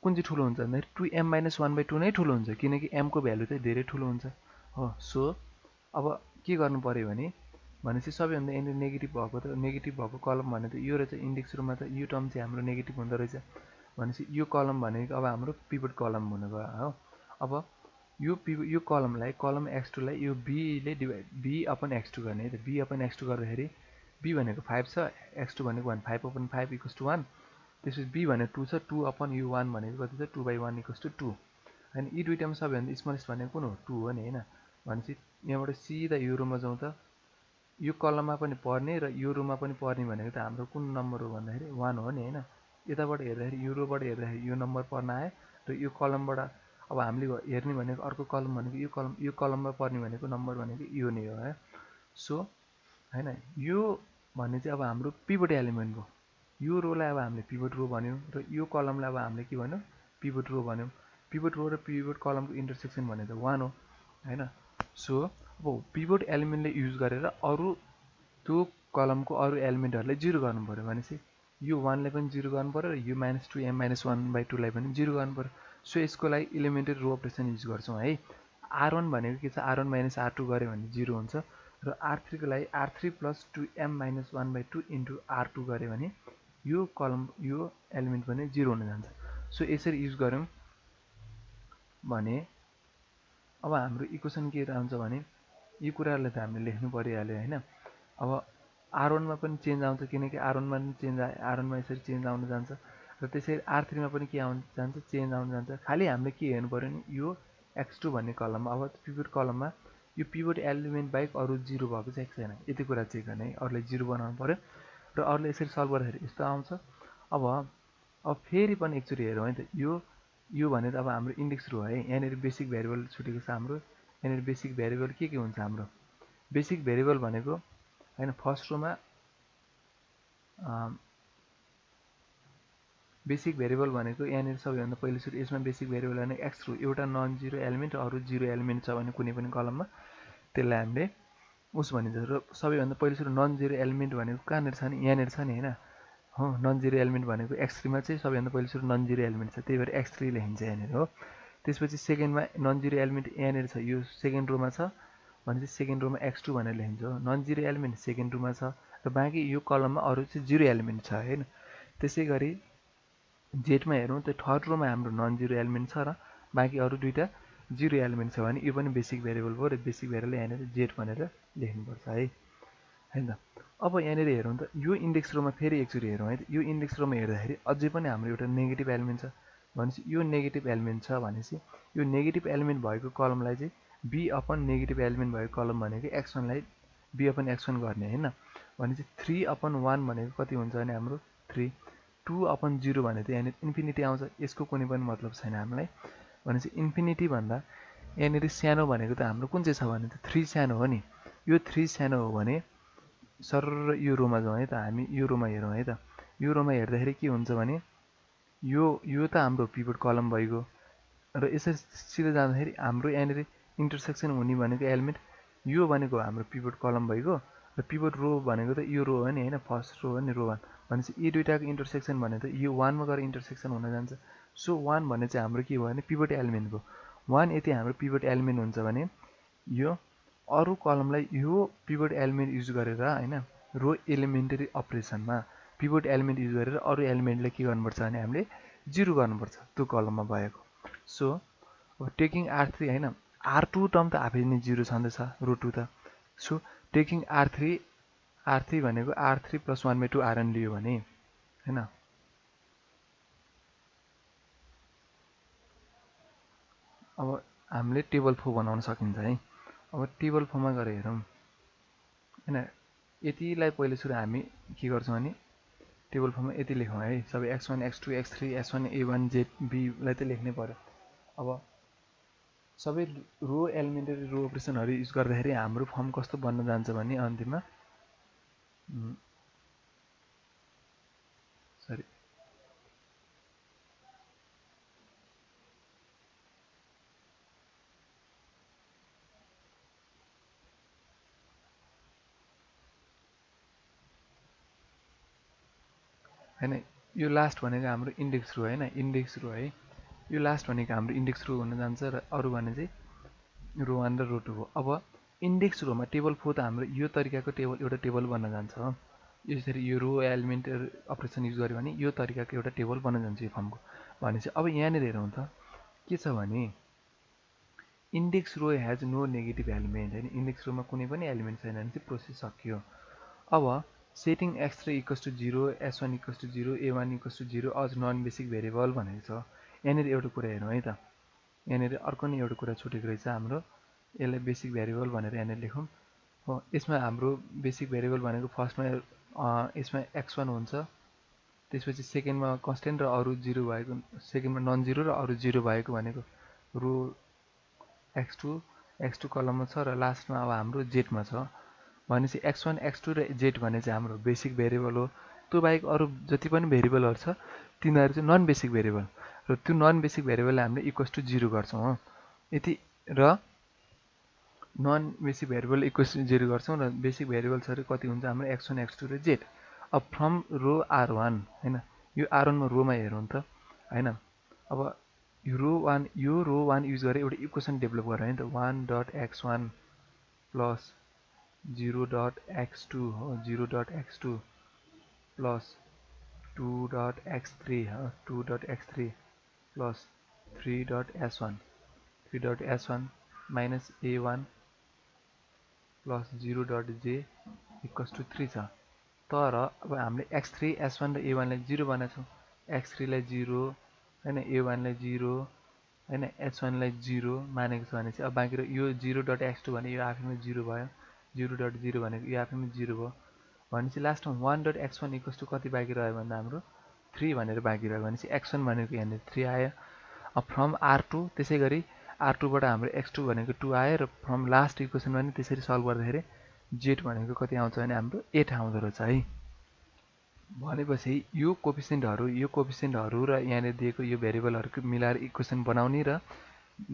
कुन चाहिँ ठुलो हुन्छ भन्दाखेरि 2m-1/2 नै ठुलो हुन्छ किनकि m को भ्यालु चाहिँ धेरै ठुलो हुन्छ हो। सो अब के गर्नु पर्यो भनेपछि सबैभन्दा यहाँनिर नेगेटिभ भएको कलम भनेको यो रहेछ इन्डेक्स रोमा त यो टर्म चाहिँ हाम्रो नेगेटिभ हुँदो रहेछ भनेपछि यो कलम भनेको अब हाम्रो पिभट कलम हुनुभयो हो। अब यो कलमलाई कलम x2 लाई यो b/x2 गर्ने है त b/x2 गर्दाखेरि b भनेको 5 छ x2 भनेको 1 5/5 = 1 त्यसपछि b भनेको 2 छ 2/1 भनेको कति छ 2/1 = 2 हैन। यी दुईटामा सबैभन्दा स्मलेस्ट भनेको कुन हो 2 हो नि हैन। भनेपछि यहाँबाट सिधा यो रोमा जाउँ त यो कलममा पनि पर्ने र यो रोमा पनि पर्ने भनेको त हाम्रो कुन नम्बर हो भन्दाखेरि 1 हो नि हैन। यताबाट हेर्दाखेरि यो रोबाट हेर्दाखेरि यो नम्बर पर्न आयो र यो कलमबाट अब हामीले हेर्ने भनेको अर्को कलम भनेको यो कलममा पर्ने भनेको नम्बर भनेको यो नै हो है। सो हैन यो भन्ने चाहिँ अब हाम्रो पिभट एलिमेन्ट हो। यो रोलाई अब हामीले पिभट रो भन्यौँ र यो कलमलाई अब हामीले के भन्यौँ पिभट रो भन्यौँ। पिभट रो र पिभट कलमको इन्टरसेक्सन भनेको 1 हो हैन। सो अब पिभट एलिमेन्टले युज गरेर अरू त्यो कलमको अरू एलिमेन्टहरूलाई 0 गर्नु पर्यो भनेपछि यो 1 लाई पनि 0 गर्नु पर्यो र यो -2m-1/2 लाई पनि 0 गर्नु पर्यो। सो यसको लागि इलिमेन्टरी रो अपरेसन युज गर्छौँ है। r1 भनेको के छ r1 - r2 गऱ्यो भने 0 हुन्छ र r3 को लागि r3 + 2m-1/2 * r2 गऱ्यो भने यो एलिमेन्ट पनि 0 हुन जान्छ। सो यसरी युज गर्यौँ भने अब हाम्रो इक्वेसन के रहन्छ भने यो कुराहरुलाई त हामीले लेख्नु परिहाल्यो हैन। अब r1 मा पनि चेन्ज आउँछ किनकि r1 मा पनि चेन्ज r1 मा यसरी चेन्ज आउन जान्छ र त्यसरी r3 मा पनि के आउन जान्छ चेन्ज आउन जान्छ। खाली हामीले के हेर्नु पर्यो नि यो x2 भन्ने कलममा अब पिभट कलममा यो पिभट एलिमेन्ट बाहेक अरु 0 भएको छ कि छैन यति कुरा चेक गर्ने है। अरुलाई 0 बनाउनु पर्यो र अरुले यसरी सल्भ गर्दाखेरि यस्तो आउँछ। अब फेरि पनि एकचोटि हेरौँ है त यो भने त अब हाम्रो इन्डेक्स रो है। यहाँनिर बेसिक भेरिएबल छुटेको छ हाम्रो। यहाँनिर बेसिक भेरिएबल के हुन्छ हाम्रो बेसिक भेरिएबल भनेको हैन फर्स्ट रोमा बेसिक भेरिएबल भनेको यहाँनिर सबैभन्दा पहिलो सुरु यसमा बेसिक भेरिएबल भने x रो एउटा नन जिरो एलिमेन्ट अरु जिरो एलिमेन्ट छ भने कुनै पनि कलममा त्यसलाई हामीले उस भनिन्छ र सबैभन्दा पहिलो सुरु नन जिरो एलिमेन्ट भनेको कहाँनिर छ नि यहाँनिर छ नि हैन हो। नन जिरो एलिमेन्ट भनेको x3 मा चाहिँ सबैभन्दा पहिलो सुरु नन जिरो एलिमेन्ट छ त्यही भएर x3 लेखिन्छ यहाँनिर हो। त्यसपछि सेकेन्डमा नन जिरो एलिमेन्ट यहाँनिर छ यो सेकेन्ड रोमा छ भनेपछि सेकेन्ड रोमा x2 भनेर लेखिन्छ हो। नन जिरो एलिमेन्ट सेकेन्ड रोमा छ र बाँकी यो कलममा अरु चाहिँ जिरो एलिमेन्ट छ हैन। त्यसैगरी जेटमा हेरौँ त थर्ड रोमा हाम्रो नन जिरो एलिमेन्ट छ र बाँकी अरु दुईटा जिरो एलिमेन्ट छ भने यो पनि बेसिक भेरिएबल भयो र बेसिक भेरिएबल यहाँनिर जेट भनेर लेख्नुपर्छ है हैन त। अब यहाँनिर हेरौँ त यो इन्डेक्स रोमा फेरि एकचोटि हेरौँ है त। यो इन्डेक्स रोमा हेर्दाखेरि अझै पनि हाम्रो एउटा नेगेटिभ एलिमेन्ट छ भनेपछि यो नेगेटिभ एलिमेन्ट छ भनेपछि यो नेगेटिभ एलिमेन्ट भएको कलमलाई चाहिँ b/ नेगेटिभ एलिमेन्ट भएको कलम भनेको x1 लाई b/x1 गर्ने हैन। भनेपछि 3/1 भनेको कति हुन्छ भने हाम्रो 3 2/0 भने त यहाँनिर इन्फिनिटी आउँछ यसको कुनै पनि मतलब छैन हामीलाई। भनेपछि इन्फिनिटी भन्दा यहाँनिर सानो भनेको त हाम्रो कुन चाहिँ छ भने त 3 सानो हो नि। यो 3 सानो हो भने सरर यो रोमा जाउँ है त हामी यो रोमा हेरौँ है त। यो रोमा हेर्दाखेरि के हुन्छ भने यो त हाम्रो पिभट कलम भइगयो र यसरी सिधै जाँदाखेरि हाम्रो यहाँनिर इन्टरसेक्सन हुने भनेको एलिमेन्ट यो भनेको हाम्रो पिभट कलम भइगयो र पिभट रो भनेको त यो रो हो नि हैन फर्स्ट रो हो नि रो 1 भनेपछि यी दुईटाको इन्टरसेक्सन भने त यो 1 मा गएर इन्टरसेक्सन हुन जान्छ। सो 1 भन्ने चाहिँ हाम्रो के भयो भने पिभट एलिमेन्ट भयो। 1 यदि हाम्रो पिभट एलिमेन्ट हुन्छ भने यो अरु कलमलाई यो पिभट एलिमेन्ट युज गरेर हैन रो एलिमेन्टरी अपरेसनमा पिभट एलिमेन्ट युज गरेर अरु एलिमेन्टलाई के गर्नुपर्छ भने हामीले 0 गर्नुपर्छ त्यो कलममा भएको। सो अब टेकिङ r3 हैन r2 टर्म त आफै नै 0 छँदैछ रो 2 त। सो टेकिङ r3 भनेको r3 + 1/2 rn लियो भने हैन अब हामीले टेबल 4 बनाउन सकिन्छ है। अब टेबल 4 मा गएर हेरौँ हैन यतिलाई पहिले सुरु हामी के गर्छौं भने टेबल 4 मा यति लेखौँ है सबै x1 x2 x3 s1 a1 z b लाई त लेख्नै पर्यो। अब सबै रो एलिमेन्टरी रो अपरेसनहरु युज गर्दाखेरि हाम्रो फर्म कस्तो बन्न जान्छ भने अन्तिममा सरी हैन। यो लास्ट भनेको हाम्रो इन्डेक्स रो हैन, इन्डेक्स रो है। यो लास्ट भनेको हाम्रो इन्डेक्स रो हुन जान्छ र अरु भने चाहिँ रो 1 र रो 2 हो। अब इन्डेक्स रोमा टेबल फ्लो त हाम्रो यो तरिकाको एउटा टेबल बन्न जान्छ हो। यसरी यो रो एलिमेन्ट अपरेसन युज गर्यो भने यो तरिकाको एउटा टेबल बन्न जान्छ यो फर्मको। भनेपछि अब यहाँनिर हेरौँ त के छ भने index row has no negative element हैन। इन्डेक्स रोमा कुनै पनि एलिमेन्ट छैन भने चाहिँ प्रोसेस सकियो। अब setting x3 equals to 0, s1 equals to 0, a1 equals to 0 as non basic variable भनेको छ। यहाँनिर एउटा कुरा हेरौँ है त। यहाँनिर अर्को नै एउटा कुरा छुटेको रहेछ हाम्रो। यसलाई बेसिक भेरिएबल भनेर यहाँनिर लेखौँ हो। यसमा हाम्रो बेसिक भेरिएबल भनेको फर्स्टमा यसमा x1 हुन्छ, त्यसपछि सेकेन्डमा कन्स्टेन्ट र अरु 0 भएको, सेकेन्डमा नन जिरो र अरु 0 भएको भनेको रो x2 कलममा छ र लास्टमा अब हाम्रो जेडमा छ। भनेपछि x1 x2 र z भने चाहिँ हाम्रो बेसिक भेरिएबल हो। त्यो बाहेक अरु जति पनि भेरिएबलहरु छ तिनीहरु चाहिँ नन बेसिक भेरिएबल, र त्यो नन बेसिक भेरिएबललाई हामीले इक्वल्स टु 0 गर्छौं हो। यति र non basic variable equals to 0 गर्छौं र बेसिक भेरिएबल्सहरु कति हुन्छ हाम्रो x1 x2 र z। अब फ्रम रो r1 हैन, यो r1 मा रोमा हेरौँ त हैन। अब यो रो 1 युज गरेर एउटा इक्वेसन डेभलप गरौँ है त। 1.x1 प्लस 0.x2 हो, 0.x2 प्लस 2.x3 हो, 2.x3 plus 3.s1 minus a1 plus 0.j equals to 3 छ। तर अब हामीले x3 s1 र a1 लाई 0 बनाएको छौं। x3 लाई 0 हैन, a1 लाई 0 हैन, s1 लाई 0 मानेको छ भने चाहिँ अब बाँकी यो 0.x2 भने यो आफैमा 0 भयो, 0.0 भनेको यो आफैमा 0 भयो। भनेपछि लास्टमा 1.x1 इक्वल्स टु कति बाँकी रह्यो भन्दा हाम्रो 3 भनेर बाँकी रह्यो। भनेपछि x1 भनेको यहाँनिर 3 आयो। अब फ्रम r2 त्यसैगरी r2 बाट हाम्रो x2 भनेको 2 आयो र फ्रम लास्ट इक्वेसन पनि त्यसरी सल्भ गर्दाखेरि z भनेको कति आउँछ भने हाम्रो 8 आउँदो रहेछ है। भनेपछि यो कोफिसिएन्टहरु र यहाँनिर दिएको यो भेरिएबलहरुको मिलाएर इक्वेसन बनाउने र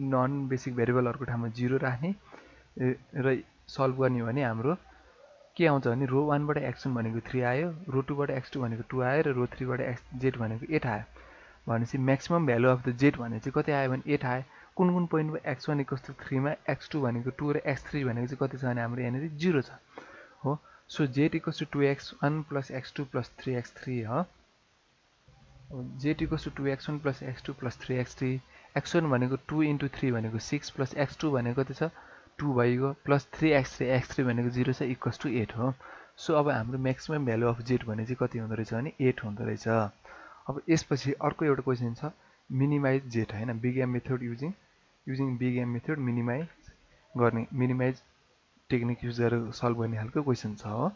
नन बेसिक भेरिएबलहरुको ठाउँमा 0 राख्ने र सल्भ गर्ने भने हाम्रो के आउँछ भने रो 1 बाट x1 भनेको 3 आयो, रो 2 बाट x2 भनेको 2 आयो र रो 3 बाट z भनेको 8 आयो। भनेपछि maximum value of the z भने चाहिँ कति आयो भने 8 आयो। कुन कुन पोइन्टमा x1 इक्वल्स टु 3 मा x2 भनेको 2 र x3 भनेको चाहिँ कति छ भने हाम्रो यहाँनिर 0 छ हो। So z equals to 2x1 plus x2 plus 3x3 हो। z equals to 2x1 plus x2 plus 3x3, x1 भनेको 2 इन्टु 3 भनेको 6 प्लस x2 भनेको कति छ 2 भइगयो, प्लस 3x3, x3 भनेको 0 छ, इक्वल्स टु 8 हो। सो अब हाम्रो म्याक्सिमम भ्यालु अफ z भने चाहिँ कति हुँदो रहेछ भने 8 हुँदो रहेछ। अब यसपछि अर्को एउटा क्वेशन छ मिनिमाइज z हैन, big M method using big M method minimise technique use गरेर सल्भ गर्ने खालको क्वेशन छ हो।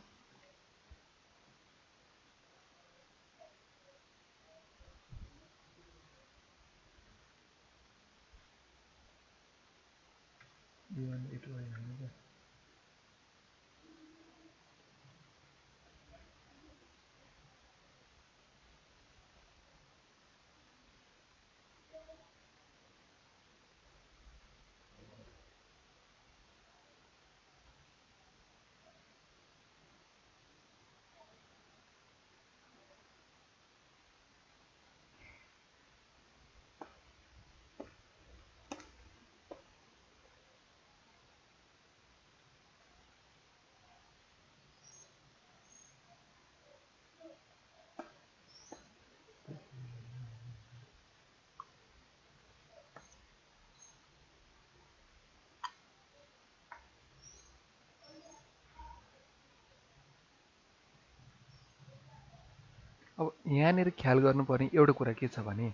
अब यहाँनिर ख्याल गर्नुपर्ने एउटा कुरा के छ भने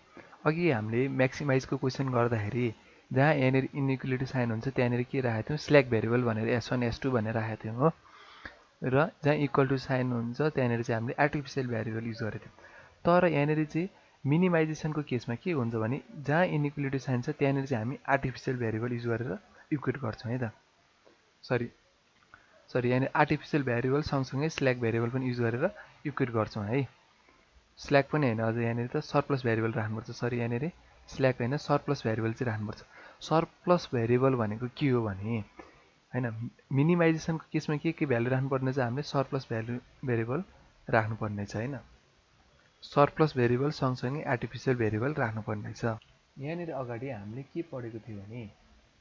अघि हामीले म्याक्सिमाइजको क्वेसन गर्दाखेरि जहाँ यहाँनिर इनइक्वालिटी साइन हुन्छ त्यहाँनिर के राखेको थियौँ स्ल्याक भेरिएबल भनेर s1 s2 भनेर राखेको थियौँ हो। र जहाँ इक्वल टु साइन हुन्छ त्यहाँनिर चाहिँ हामीले आर्टिफिसियल भेरिएबल युज गरेको थियौँ। तर यहाँनिर चाहिँ मिनिमाइजेसनको केसमा के हुन्छ भने जहाँ इनइक्वालिटी साइन छ त्यहाँनिर चाहिँ हामी आर्टिफिसियल भेरिएबल युज गरेर इक्वेट गर्छौँ है त। सरी यहाँनिर आर्टिफिसियल भेरिएबल सँगसँगै स्ल्याक भेरिएबल पनि युज गरेर इक्वेट गर्छौँ है। स्ल्याक पनि हैन, अझ यहाँनिर त सरप्लस भेरिएबल राख्नुपर्छ। सरी यहाँनिर स्ल्याक हैन सरप्लस भेरिएबल चाहिँ राख्नुपर्छ। सरप्लस भेरिएबल भनेको के हो भने हैन मिनिमाइजेसनको केसमा के भ्यालु राख्नुपर्ने छ हामीले सरप्लस भेरिएबल राख्नुपर्ने छ हैन। सरप्लस भेरिएबल सँगसँगै आर्टिफिसियल भेरिएबल राख्नुपर्ने छ। यहाँनिर अगाडि हामीले के पढेको थियो भने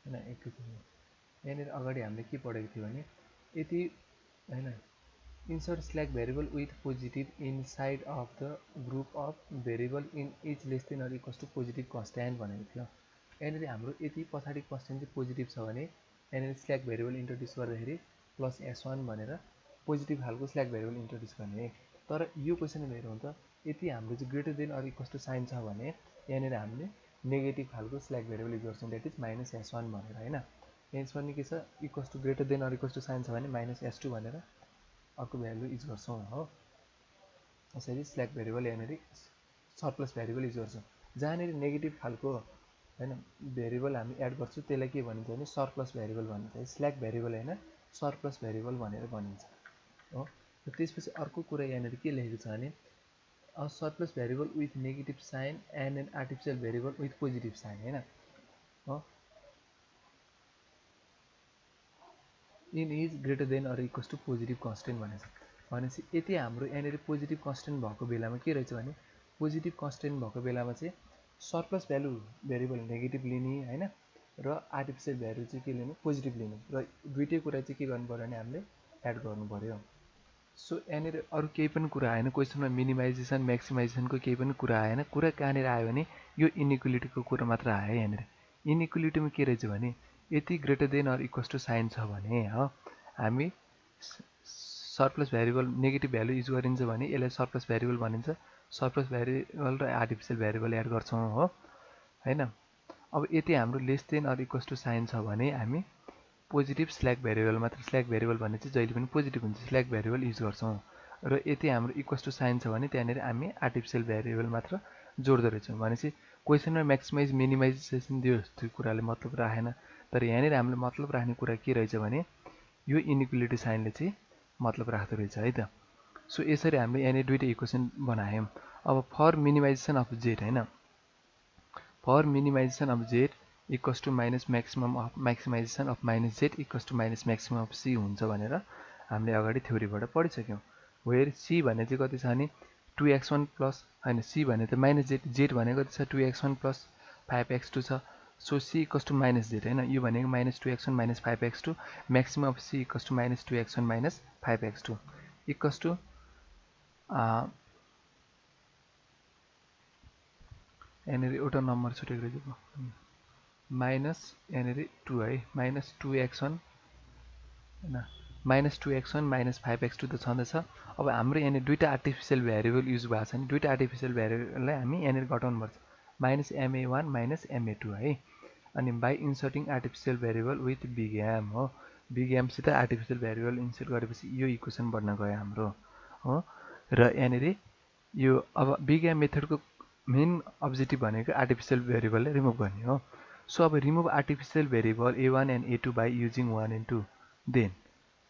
हैन एकैछिन यहाँनिर अगाडि हामीले के पढेको थियो भने यति हैन insert slack variable with positive inside of the group of variable in each less than or equals to positive constant भनेको थियो। यहाँनिर हाम्रो यति पछाडि constant चाहिँ पोजिटिभ छ भने यहाँनिर स्ल्याक भेरिएबल इन्ट्रोड्युस गर्दाखेरि प्लस s1 भनेर पोजिटिभ खालको स्ल्याक भेरिएबल इन्ट्रोड्युस गर्ने। तर यो क्वेसनमा हेरौँ त यति हाम्रो चाहिँ greater than or equals to sign छ भने यहाँनिर हामीले नेगेटिभ खालको स्ल्याक भेरिएबल युज गर्छौँ, द्याट इज माइनस s1 भनेर हैन। यसमा के छ equals to greater than or equals to sign छ भने माइनस s2 भनेर अर्को भ्यालु युज गर्छौँ हो। यसरी स्ल्याक भेरिएबल यहाँनिर सरप्लस भेरिएबल युज गर्छौँ। जहाँनिर नेगेटिभ खालको हैन भेरिएबल हामी एड गर्छौँ त्यसलाई के भनिन्छ भने सरप्लस भेरिएबल भनिन्छ। स्ल्याक भेरिएबल हैन सरप्लस भेरिएबल भनेर भनिन्छ हो। र त्यसपछि अर्को कुरा यहाँनिर के लेखेको छ भने a surplus variable with negative sign and an artificial variable with positive sign हैन हो इन is greater than or equals to positive constant भनेपछि यति हाम्रो यहाँनिर पोजिटिभ कन्स्टेन्ट भएको बेलामा के रहेछ भने पोजिटिभ कन्स्टेन्ट भएको बेलामा चाहिँ सरप्लस भ्यालु भेरिएबल नेगेटिभ लिने हैन र आर्टिफिसियल भ्यालु चाहिँ के लिने पोजिटिभ लिने र दुईटै कुरा चाहिँ के गर्नु पर्यो भने हामीले एड गर्नु पर्यो। सो यहाँनिर अरू केही पनि कुरा आएन क्वेसनमा मिनिमाइजेसन म्याक्सिमाइजेसनको केही पनि कुरा आएन। कुरा कहाँनिर आयो भने यो इनइक्वालिटीको कुरा मात्र आयो। यहाँनिर इनइक्वालिटीमा के रहेछ भने यति greater than or equals to sign छ भने हो हामी surplus variable negative value use गरिन्छ भने यसलाई सरप्लस भेरिएबल भनिन्छ। सरप्लस भेरिएबल र आर्टिफिसियल भेरिएबल एड गर्छौँ हो हैन। अब यति हाम्रो less than or equals to sign छ भने हामी पोजिटिभ स्ल्याक भेरिएबल मात्र स्ल्याक भेरिएबल भन्ने चाहिँ जहिले पनि पोजिटिभ हुन्छ स्ल्याक भेरिएबल युज गर्छौँ। र यति हाम्रो इक्वल्स टु साइन छ भने त्यहाँनिर हामी आर्टिफिसियल भेरिएबल मात्र जोड्दो रहेछौँ। भनेपछि क्वेसनमा म्याक्सिमाइज मिनिमाइजेसन त्यो कुराले मतलब राखेन। तर यहाँनिर हामीले मतलब राख्ने कुरा के रहेछ भने यो इनइक्वालिटी साइनले चाहिँ मतलब राख्दो रहेछ है त। सो यसरी हामीले यहाँनिर दुईटा इक्वेसन बनायौँ। अब फर मिनिमाइजेसन अफ जेड हैन for minimisation of Z equals to minus maximum of maximisation of minus Z equals to minus maximum of C हुन्छ भनेर हामीले अगाडि थ्योरीबाट पढिसक्यौँ। वेयर सी भने चाहिँ कति छ भने 2x1 प्लस हैन सी भने त माइनस जेड जेड भनेको कति छ 2x1 प्लस 5x2 छ। So C equals to minus Z हैन यो भनेको minus 2x1 minus 5x2 maximum of C equals to minus 2x1 minus 5x2 equals to यहाँनिर एउटा नम्बर छुटेको रहेछ माइनस यहाँनिर 2 है माइनस 2x1 हैन माइनस 2x1 माइनस 5x2 त छँदैछ। अब हाम्रो यहाँनिर दुईटा आर्टिफिसियल भेरिएबल युज भएको छ नि दुईटा आर्टिफिसियल भेरिएबललाई हामी यहाँनिर घटाउनुपर्छ माइनस ma1 माइनस ma2 है। अनि बाई इन्सर्टिङ आर्टिफिसियल भेरिएबल विथ बिग्याम हो बिग्यामसित आर्टिफिसियल भेरिएबल इन्सर्ट गरेपछि यो इक्वेसन बन्न गयो हाम्रो हो। र यहाँनिर यो अब बिग्याम मेथडको मेन अब्जेक्टिभ भनेको आर्टिफिसियल भेरिएबललाई रिमुभ गर्ने हो। सो अब remove artificial variable a1 and a2 by using 1 and 2 then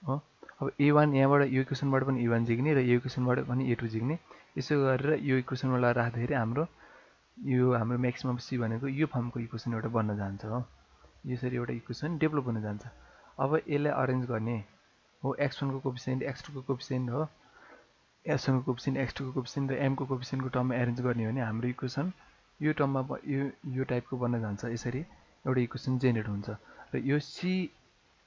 हो अब a1 यहाँबाट यो इक्वेसनबाट पनि a1 जिक्ने र यो इक्वेसनबाट पनि a2 जिक्ने यसो गरेर यो इक्वेसनमा राख्दाखेरि हाम्रो यो हाम्रो म्याक्सिमम सी भनेको यो फर्मको इक्वेसन एउटा बन्न जान्छ हो। यसरी एउटा इक्वेसन डेभलप हुन जान्छ। अब यसलाई अरेन्ज गर्ने हो x1 को कोफिसिएन्ट x2 को कोफिसिएन्ट हो s1 को कोफिसिएन्ट x2 को कोफिसिएन्ट र m को कोफिसिएन्टको टर्ममा एरेन्ज गर्ने हो भने हाम्रो इक्वेसन यो टर्ममा यो टाइपको बन्न जान्छ। यसरी एउटा इक्वेसन जेनेरेट हुन्छ र यो सी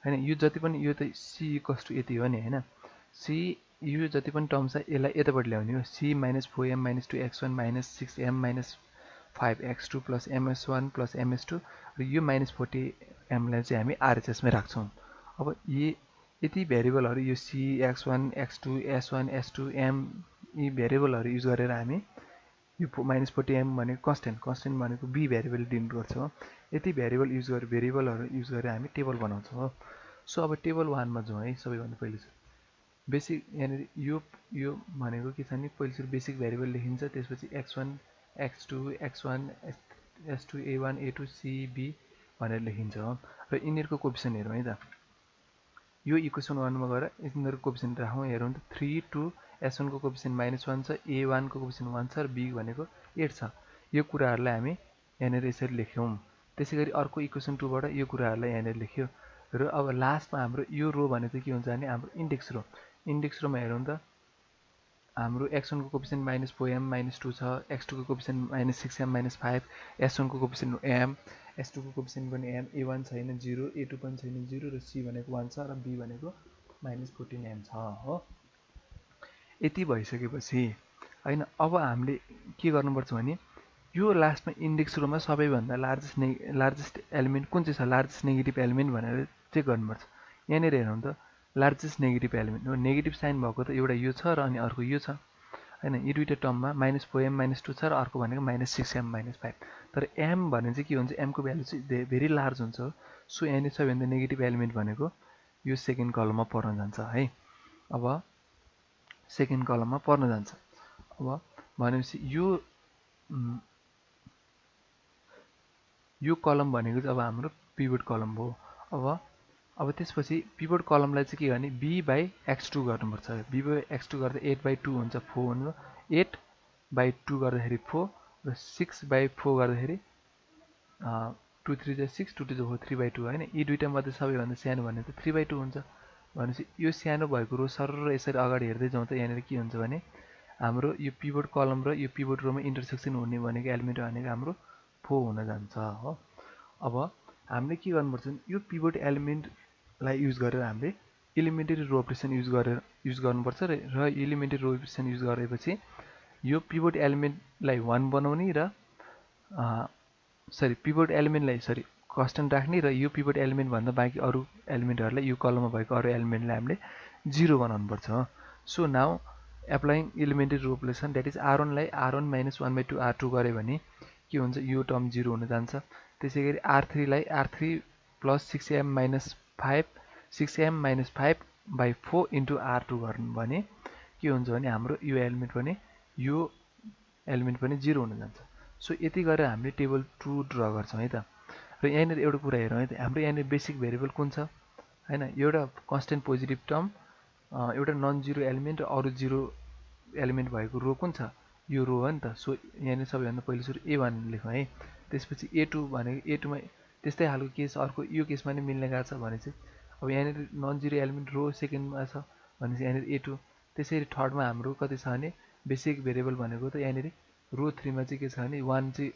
हैन यो जति पनि यो त सी इक्वल्स टु यति हो नि हैन सी यो जति पनि टर्म छ यसलाई यताबाट ल्याउने हो C minus 4m minus 2x1 minus 6m minus 5x2 plus ms1 plus ms2 र यो माइनस 40m लाई चाहिँ हामी आरएचएसमै राख्छौँ। अब यति भेरिएबलहरू यो C x1 x2 s1 s2 m यी भेरिएबलहरू युज गरेर हामी यो माइनस 40m भनेको कन्स्टेन्ट भनेको बी भेरिएबल डिनोट गर्छौँ। यति भेरिएबलहरू युज गरेर हामी टेबल बनाउँछौँ हो। सो अब टेबल 1 मा जाउँ है सबैभन्दा पहिले बेसिक यहाँनिर यो भनेको के छ नि पहिले सुरु बेसिक भेरिएबल लेखिन्छ त्यसपछि x1 x2 x1 s2 a1 a2 c b भनेर लेखिन्छ हो। र यिनीहरूको कोएफिसिएन्ट हेरौँ है त यो इक्वेसन 1 मा गएर यिनीहरूको कोएफिसिएन्ट राखौँ हेरौँ त 3 2 s1 को कोएफिसिएन्ट -1 छ a1 को कोएफिसिएन्ट 1 छ र b भनेको 8 छ। यो कुराहरूलाई हामी यहाँनिर यसरी लेख्यौँ। त्यसैगरी अर्को इक्वेसन 2 बाट यो कुराहरूलाई यहाँनिर लेख्यो र अब लास्टमा हाम्रो यो रो भनेको के हुन्छ भने हाम्रो इन्डेक्स रोमा हेरौँ त हाम्रो x1 को कोफिसिएन्ट -4m -2 छ, x2 को कोफिसिएन्ट -6m -5, s1 को कोफिसिएन्ट m, s2 को कोफिसिएन्ट पनि m, a1 छैन 0, a2 पनि छैन 0 र c भनेको 1 छ र b भनेको -14m छ हो। यति भइसकेपछि हैन अब हामीले के गर्नुपर्छ भने यो लास्टमा इन्डेक्स रोमा सबैभन्दा लार्जेस्ट एलिमेन्ट कुन चाहिँ छ, लार्जेस्ट नेगेटिभ एलिमेन्ट भनेर चेक गर्नुपर्छ। यहाँनिर हेरौँ त लार्जेस्ट नेगेटिभ एलिमेन्ट हो, नेगेटिभ साइन भएको त एउटा यो छ र अनि अर्को यो छ हैन। यो दुईटा टर्ममा -4m -2 छ र अर्को भनेको -6m -5। तर m भने चाहिँ के हुन्छ, m को भ्यालु चाहिँ भेरी लार्ज हुन्छ। सो यहाँनिर सबैभन्दा नेगेटिभ एलिमेन्ट भनेको यो सेकेन्ड कलममा पर्न जान्छ है। अब सेकेन्ड कलममा पर्न जान्छ। अब भनेपछि यो कलम भनेको चाहिँ अब हाम्रो पिभट कलम हो। अब त्यसपछि पिभट कलमलाई चाहिँ के गर्ने, b/x2 गर्नुपर्छ। b/x2 गर्दा 8/2 हुन्छ, 4 हुन्छ। 8/2 गर्दाखेरि 4 र 6/4 गर्दाखेरि 2 3 जा 6, 2 2 जा 4, 3/2 हैन। यी दुईटा मध्ये सबैभन्दा सानो भने त 3/2 हुन्छ। भनेपछि यो सानो भएको रो सरर यसरी अगाडि हेर्दै जाउँ त यहाँनिर के हुन्छ भने हाम्रो यो पिभट कलम र यो पिभट रोमा इन्टरसेक्सन हुने भनेको एलिमेन्ट भनेको हाम्रो 4 हुन जान्छ हो। अब हामीले के गर्नुपर्छ भने यो पिभट एलिमेन्टलाई युज गरेर हामीले एलिमेन्टरी रो अपरेसन युज गर्नुपर्छ र एलिमेन्टरी रो अपरेसन युज गरेपछि यो पिभट एलिमेन्टलाई 1 बनाउने र पिभट एलिमेन्टलाई कन्स्टेन्ट राख्ने र यो पिभट एलिमेन्ट भन्दा बाँकी अरू एलिमेन्टहरूलाई यो कलममा भएको अरू एलिमेन्टलाई हामीले 0 बनाउनुपर्छ। So now applying elementary row operation that is r1 लाई r1 - 1/2 r2 गऱ्यो भने के हुन्छ, यो टर्म 0 हुन जान्छ। त्यसैगरी r3 लाई r3 + 6m - 5 6m - 5/4 into r2 गर्नु भने के हुन्छ भने हाम्रो यो एलिमेन्ट पनि 0 हुन जान्छ। सो यति गरेर हामीले टेबल 2 ड्र गर्छौँ है त। र यहाँनिर एउटा कुरा हेरौँ है त, हाम्रो यहाँनिर बेसिक भेरिएबल कुन छ हैन, एउटा कन्स्टेन्ट पोजिटिभ टर्म, एउटा नन जिरो एलिमेन्ट र अरू 0 एलिमेन्ट भएको रो कुन छ, यो रो हो नि त। सो यहाँनिर सबैभन्दा पहिलो सुरु a1 लेखौँ है। त्यसपछि a2 भनेको a2 मा त्यस्तै खालको केस अर्को यो केसमा नि मिल्ने गएको छ भने चाहिँ अब यहाँनिर नन जिरो एलिमेन्ट रो सेकेन्डमा छ भने चाहिँ यहाँनिर a2। त्यसरी थर्डमा हाम्रो कति छ भने बेसिक भेरिएबल भनेको त यहाँनिर रो 3 मा चाहिँ के छ भने 1 चाहिँ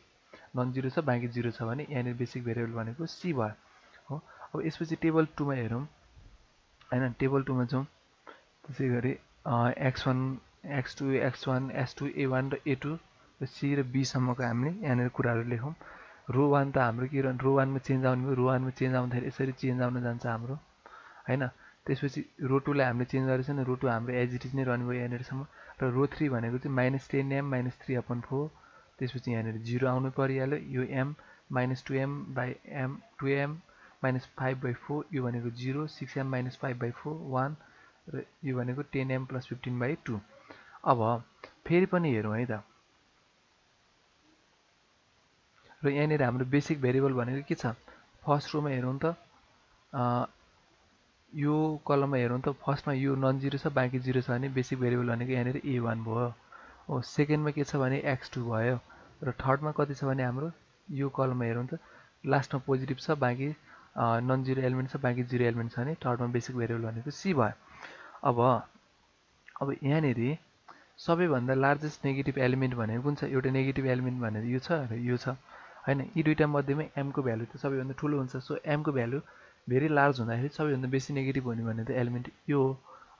नन जिरो छ, बाँकी 0 छ भने यहाँनिर बेसिक भेरिएबल भनेको c भयो हो। अब यसपछि टेबल 2 मा हेरौँ हैन, टेबल 2 मा जाउँ। त्यसै गरी x1 x2 x1 s2 a1 र a2 र c र b सम्मको हामीले यहाँनिर कुराहरू लेखौँ। रो 1 त हाम्रो के रो 1 मा चेन्ज आउने भयो, रो 1 मा चेन्ज आउँदाखेरि यसरी चेन्ज आउन जान्छ हाम्रो हैन। त्यसपछि रो 2 लाई हामीले चेन्ज गरेको छैन, रो 2 हाम्रो एज इट इज नै रहने भयो यहाँनिरसम्म। र रो 3 भनेको चाहिँ -10m - 3/4। त्यसपछि यहाँनिर 0 आउनु परिहाल्यो। यो m -2m/m 2m -5/4 यो भनेको 0, 6m - 5/4 1 र यो भनेको 10m + 15/2। अब फेरि पनि हेरौँ है त। र यहाँनिर हाम्रो बेसिक भेरिएबल भनेको के छ, फर्स्ट रोमा हेरौँ त यो कलममा हेरौँ त फर्स्टमा यो नन जिरो छ, बाँकी 0 छ भने बेसिक भेरिएबल भनेको यहाँनिर a1 भयो हो। सेकेन्डमा के छ भने x2 भयो र थर्डमा कति छ भने हाम्रो यो कलममा हेरौँ त लास्टमा पोजिटिभ छ, बाँकी नन जिरो एलिमेन्ट छ, बाँकी 0 एलिमेन्ट छ भने थर्डमा बेसिक भेरिएबल भनेको c भयो। अब यहाँनिर सबैभन्दा लार्जेस्ट नेगेटिभ एलिमेन्ट भनेको कुन छ, एउटा नेगेटिभ एलिमेन्ट भनेको यो छ र यो छ हैन। यी दुईटा मध्येमा m को भ्यालु त सबैभन्दा ठुलो हुन्छ। सो m को भ्यालु भेरी लार्ज हुँदाखेरि सबैभन्दा बेसी नेगेटिभ हुने भने त एलिमेन्ट यो हो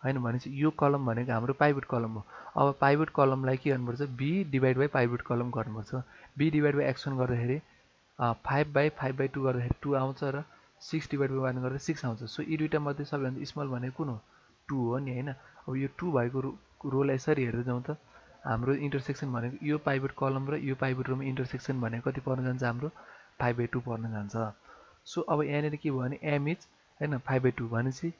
हैन। भनेपछि यो कलम भनेको हाम्रो पाइभट कलम हो। अब पाइभट कलमलाई के गर्नुपर्छ, b/ पाइभट कलम गर्नुपर्छ। b/x1 गर्दाखेरि 5/5/2 गर्दाखेरि 2 आउँछ र 6/1 गर्दा 6 आउँछ। सो यी दुईटा मध्ये सबैभन्दा स्मल भनेको कुन हो, 2 हो नि हैन। अब यो 2 भएको रोलाई यसरी हेर्दै जाउँ त हाम्रो इन्टरसेक्सन भनेको यो पाइभट कलम र यो पाइभट रोमा इन्टरसेक्सन भनेको कति पर्न जान्छ, हाम्रो 5/2 पर्न जान्छ। सो अब यहाँनिर के भयो भने m इज हैन 5/2 भनेपछि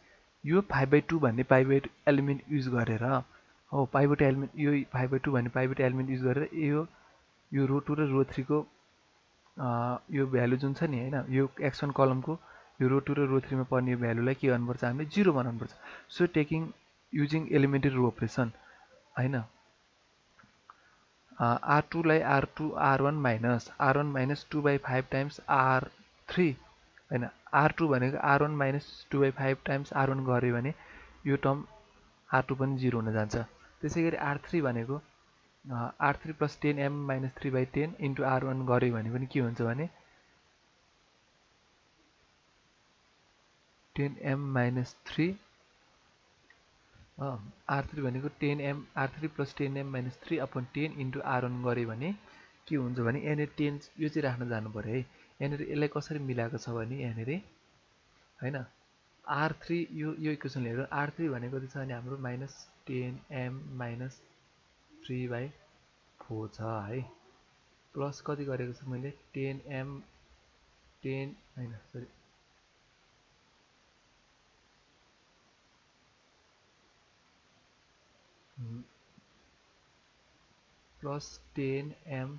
यो 5/2 भन्ने पाइभट एलिमेन्ट युज गरेर हो, पाइभट एलिमेन्ट यो 5/2 भन्ने पाइभट एलिमेन्ट युज गरेर यो रो 2 र रो 3 को यो भ्यालु जुन छ नि हैन, यो x1 कलमको यो रो 2 र रो 3 मा पर्ने यो भ्यालुलाई के गर्नुपर्छ, हामीले 0 बनाउनुपर्छ। So taking using elementary row operation हैन, r2 लाई r2 r1 - 2/5 टाइम्स r3 हैन। r2 भनेको r1 - 2/5 टाइम्स r1 गर्यो भने यो टर्म r2 पनि 0 हुन जान्छ। त्यसै गरी R3 भनेको R3 + 10m - 3/10 * R1 गर्यो भने पनि के हुन्छ भने 10m - 3 R3 भनेको R3 + 10m - 3/10 * R1 गर्यो भने के हुन्छ भने यहाँनिर 10 यो चाहिँ राख्न जानु पर्यो है। यहाँनिर यसलाई कसरी मिलाएको छ भने यहाँनिर हैन R3 यो इक्वेसन हेरौँ। R3 भनेको चाहिँ छ भने हाम्रो -10m - 3/4 छ है। प्लस कति गरेको छु मैले 10m 10 हैन sorry plus 10m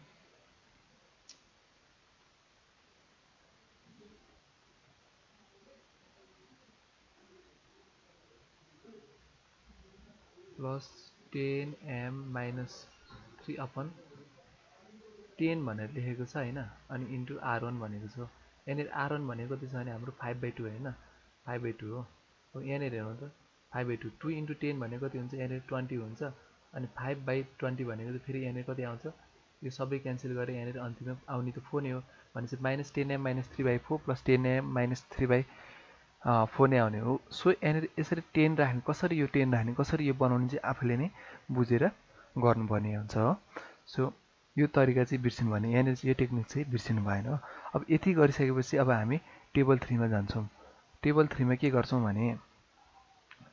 plus 10m - 3/10 भनेर लेखेको छ हैन। अनि इन्टु R1 भनेको छ। यहाँनिर R1 भनेको कति छ भने हाम्रो 5/2 हैन 5/2 हो। अब यहाँनिर हेर्नु त 5/2 2 * 10 भनेको कति हुन्छ यहाँनिर 20 हुन्छ। अनि 5/20 भनेको चाहिँ फेरि यहाँनिर कति आउँछ यो सबै क्यान्सल गरेर यहाँनिर अन्तिममा आउने त 4 नै हो। भनेपछि -10m - 3/4 + 10m - 3/4 नै आउने हो। सो यहाँनिर यसरी 10 राख्ने कसरी यो 10 राख्ने कसरी यो बनाउने चाहिँ आफूले नै बुझेर गर्नुपर्ने हुन्छ हो। सो यो तरिका चाहिँ बिर्सिनु भएन। यहाँनिर चाहिँ यो टेक्निक चाहिँ बिर्सिनु भएन हो। अब यति गरिसकेपछि अब हामी टेबल 3 मा जान्छौँ। टेबल 3 मा के गर्छौँ भने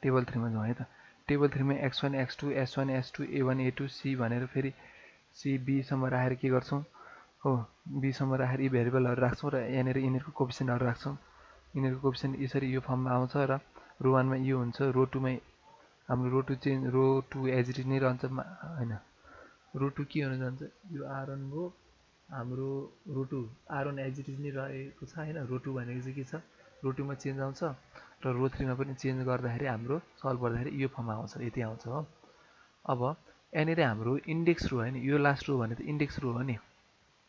टेबल 3 मा जाउँ है त। टेबल 3 मा x1 x2 s1 s2 a1 a2 c भनेर फेरि c b सम्म राखेर के गर्छौँ हो b सम्म राखेर यी भेरिएबलहरू राख्छौँ र यहाँनिर यिनीहरूको कोएफिसिएन्टहरू राख्छौँ। यिनीहरूको कोएफिसिएन्ट यसरी यो फर्ममा आउँछ र रो 1 मा यो हुन्छ रो 2 मा हाम्रो रो 2 एज इट इज नै रहन्छ हैन। रो 2 के हुन जान्छ यो R1 हो हाम्रो रो 2 R1 एज इट इज नै रहेको छ हैन। रो 2 भनेको चाहिँ के छ रो 2 मा चेन्ज आउँछ र रो 3 मा पनि चेन्ज गर्दाखेरि हाम्रो सल्भ गर्दाखेरि यो फर्ममा आउँछ यति आउँछ हो। अब यहाँनिर हाम्रो इन्डेक्स रो हैन यो लास्ट रो भने त इन्डेक्स रो हो नि।